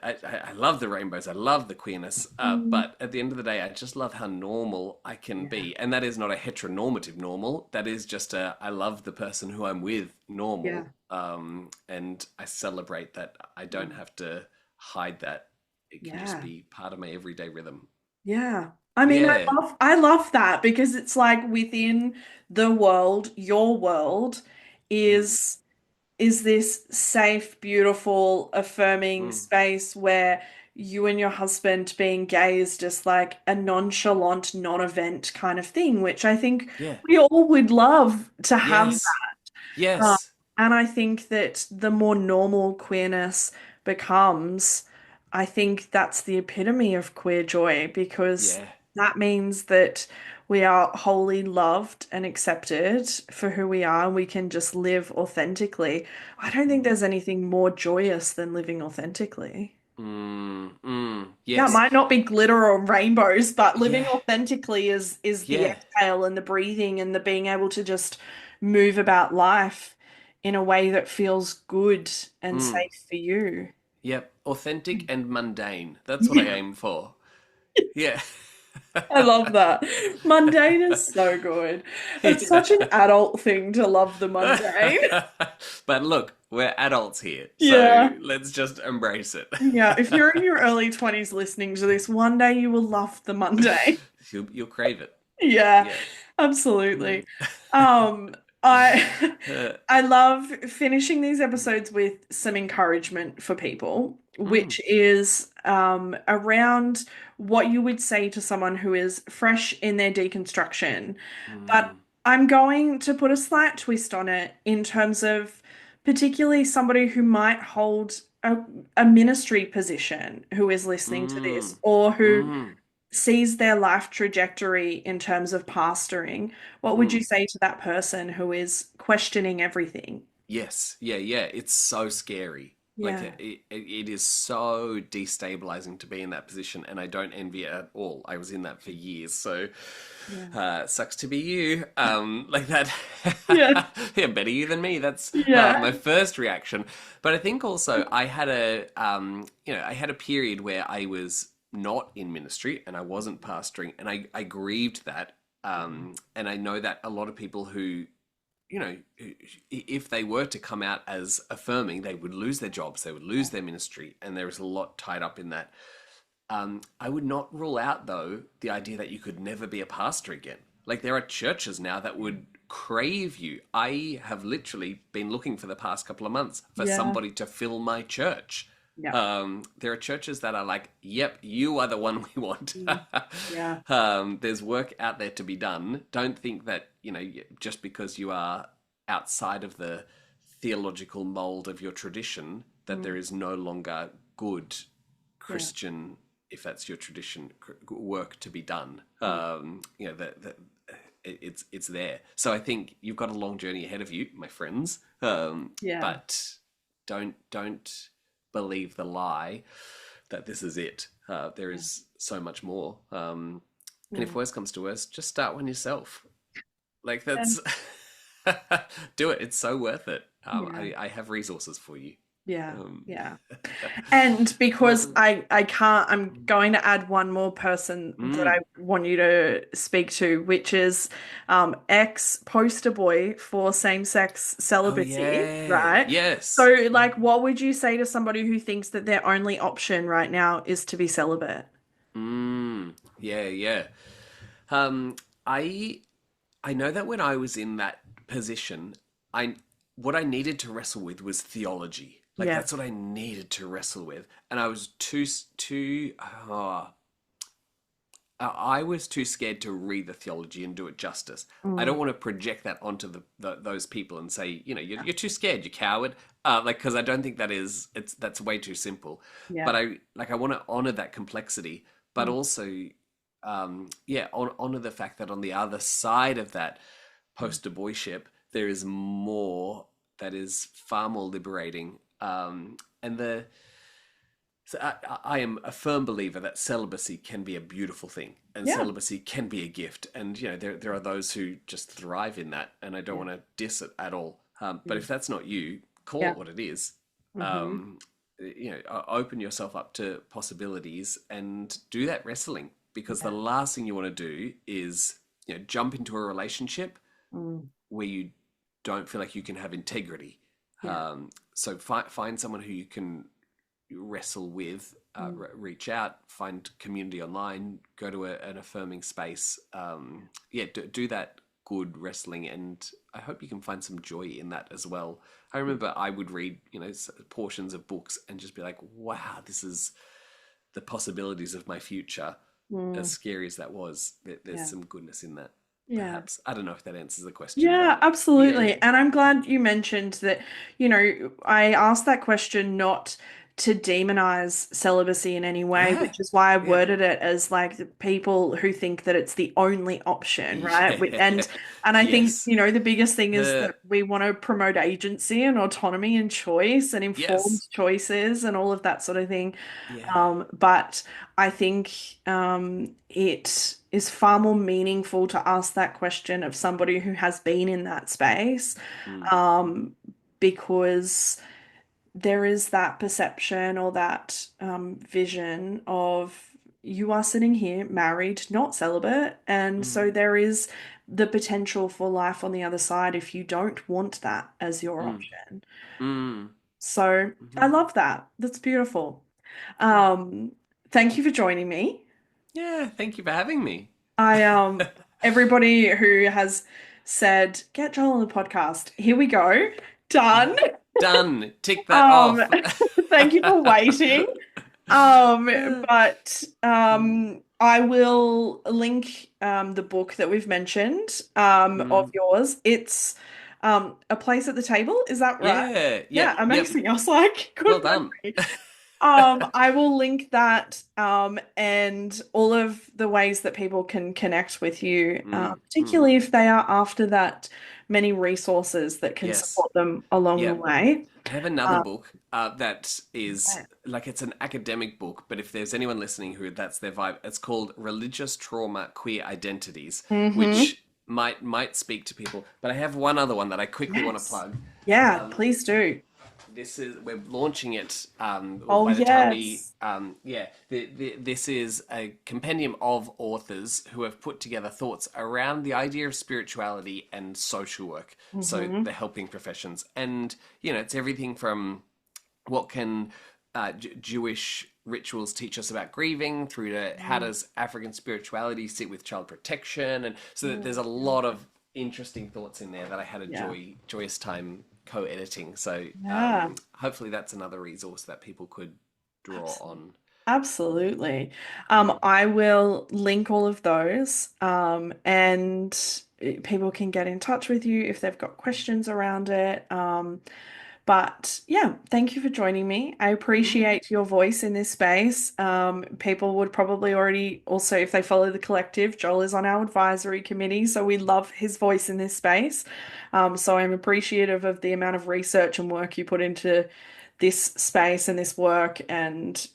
I love the rainbows, I love the queerness, Mm. but at the end of the day, I just love how normal I can Yeah. be. And that is not a heteronormative normal. That is just I love the person who I'm with Yeah. normal. And I celebrate that I don't Mm. have to hide that. It can just Yeah. be part of my everyday rhythm. Yeah. I mean, Yeah. I love that because it's like within the world, your world Mm, is is this safe, beautiful, affirming mm. space where you and your husband being gay is just like a nonchalant, non-event kind of thing, which I think Yeah. we all would love to have. Yes. Uh, Yes. and I think that the more normal queerness becomes, I think that's the epitome of queer joy because Yeah. that means that we are wholly loved and accepted for who we are, and we can just live authentically. I don't think Mm, there's anything more joyous than living authentically. Yeah, it yes. might not be glitter or rainbows, but living Yeah. authentically is the Yeah. exhale and the breathing and the being able to just move about life in a way that feels good and Mm. safe for you. Yep, authentic and mundane. That's what I Yeah, aim for. Yeah. I love that. Mundane is so good. It's such an Yeah. adult thing to love the mundane. But look, we're adults here, so Yeah. let's just embrace it. Yeah, if you're in your early 20s listening to this, one day you will love the mundane. You'll crave it. Yeah, Yeah. Mm. absolutely. I Uh, I love finishing these episodes with some encouragement for people, mm, which is around what you would say to someone who is fresh in their deconstruction. But mm, I'm going to put a slight twist on it in terms of particularly somebody who might hold a ministry position who is listening to this mm, or who mm, sees their life trajectory in terms of pastoring, what would you mm. say to that person who is questioning everything? Yes, yeah, yeah. It's so scary. Like Yeah. it is so destabilizing to be in that position, and I don't envy it at all. I was in that for years, so Yeah. sucks to be you. Like that. Yeah. Yeah, better you than me. That's my Yeah. first reaction. But I think also I had I had a period where I was not in ministry and I wasn't pastoring, and I grieved that. And I know that a lot of people who if they were to come out as affirming, they would lose their jobs, they would lose their ministry, and there is a lot tied up in that. I would not rule out, though, the idea that you could never be a pastor again. Like, there are churches now that would crave you. I have literally been looking for the past couple of months for Yeah. somebody to fill my church. Yeah. There are churches that are like, yep, you are the one we want. Mm. Yeah. There's work out there to be done. Don't think that, just because you are outside of the theological mold of your tradition, that there Mm. is no longer good Yeah. Christian, if that's your tradition, work to be done. Yeah. It's there. So I think you've got a long journey ahead of you, my friends. Yeah. But don't believe the lie that this is it. There Yeah. is so much more. And if Mm. worse comes to worse, just start one yourself. Like Yeah. that's do it. It's so worth it. Yeah. I have resources for you. Yeah. Um, Yeah. And because I can't, I'm going to add one more person that I mm. want you to speak to, which is ex poster boy for same-sex Oh celibacy, yeah. right? So, Yes. like, what would you say to somebody who thinks that their only option right now is to be celibate? Yeah, yeah. Um, I I know that when I was in that position, I what I needed to wrestle with was theology. Like Yeah. that's what I needed to wrestle with, and I was too. I was too scared to read the theology and do it justice. I don't Mm. want to project that onto those people and say, you're too scared, you coward. Like because I don't think that's way too simple. But Yeah. I want to honor that complexity, but Mm. also, honor the fact that on the other side of that Mm. poster boyship, there is more that is far more liberating. And the so I am a firm believer that celibacy can be a beautiful thing, and Yeah. celibacy can be a gift. And there are those who just thrive in that, and I don't Yeah. want to diss it at all. But Mm. if that's not you, call Yeah. it what it is. Hmm. Um, open yourself up to possibilities and do that wrestling, because the Yeah. last thing you want to do is jump into a relationship Mm. where you don't feel like you can have integrity. Yeah. So find someone who you can wrestle with, Mm. reach out, find community online, go to an affirming space. Yeah, do that good wrestling, and I hope you can find some joy in that as well. I remember I would read, portions of books and just be like, wow, this is the possibilities of my future. As Mm. scary as that was, there's Yeah. some goodness in that. Yeah. Perhaps I don't know if that answers the question, Yeah, but yeah, absolutely. And I'm glad you mentioned that, I asked that question not to demonize celibacy in any way, yeah, which is why I yeah, worded it as like the people who think that it's the only option, right? yeah. And I think, Yes. the biggest thing is The that we want to promote agency and autonomy and choice and informed yes. choices and all of that sort of thing. Yeah. But I think it is far more meaningful to ask that question of somebody who has been in that space, Mm, um, because there is that perception or that vision of you are sitting here married, not celibate. And mm, so there is the potential for life on the other side if you don't want that as your mm, option. mm, So I mhm. love that. That's beautiful. Yeah. Um, Thank you for joining me. Yeah. Thank you for having me. I Everybody who has said get Joel on the podcast, here we go. Done. Done. Tick that Um, off. Thank you for waiting. But I will link the book that we've mentioned of Mm, yours. It's A Place at the Table. Is that right? yeah. Yeah, Yep. Yep. amazing. I was like, good Well done. memory. I will link that and all of the ways that people can connect with you, Mm, mm, particularly if they are after that many resources that can Yes. support them along the Yeah. way. I have another book that is Yeah. like it's an academic book, but if there's anyone listening who that's their vibe, it's called Religious Trauma, Queer Identities, Mm-hmm. which might speak to people. But I have one other one that I quickly want to Yes. plug. Yeah, Um, please do. this is we're launching it Oh, by the time we yes. this is a compendium of authors who have put together thoughts around the idea of spirituality and social work, so Mm-hmm. the helping professions. And it's everything from what can Jewish rituals teach us about grieving through to how does African spirituality sit with child protection, and so that there's a lot of interesting thoughts in there that I had a Yeah. joyous time co-editing. So Yeah. hopefully that's another resource that people could draw on. Absolutely. Mm. I will link all of those, and people can get in touch with you if they've got questions around it. But yeah, thank you for joining me. I Mm. appreciate your voice in this space. People would probably already also, if they follow the collective, Joel is on our advisory committee, so we love his voice in this space. So I'm appreciative of the amount of research and work you put into this space and this work, and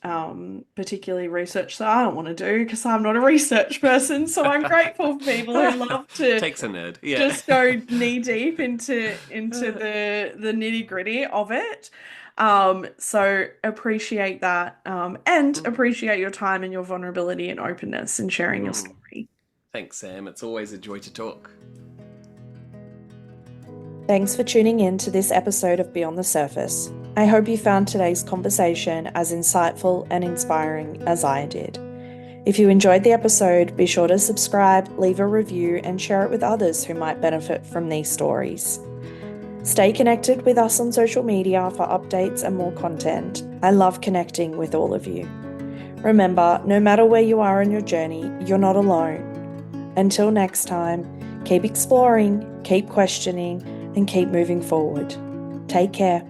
particularly research that I don't want to do because I'm not a research person. So I'm grateful for people who love to Takes a nerd, yeah. just go knee deep into the nitty-gritty of it. So appreciate that, and Mm. appreciate your time and your vulnerability and openness in sharing your Mm. story. Thanks, Sam. It's always a joy to talk. Thanks for tuning in to this episode of Beyond the Surface. I hope you found today's conversation as insightful and inspiring as I did. If you enjoyed the episode, be sure to subscribe, leave a review, and share it with others who might benefit from these stories. Stay connected with us on social media for updates and more content. I love connecting with all of you. Remember, no matter where you are on your journey, you're not alone. Until next time, keep exploring, keep questioning, and keep moving forward. Take care.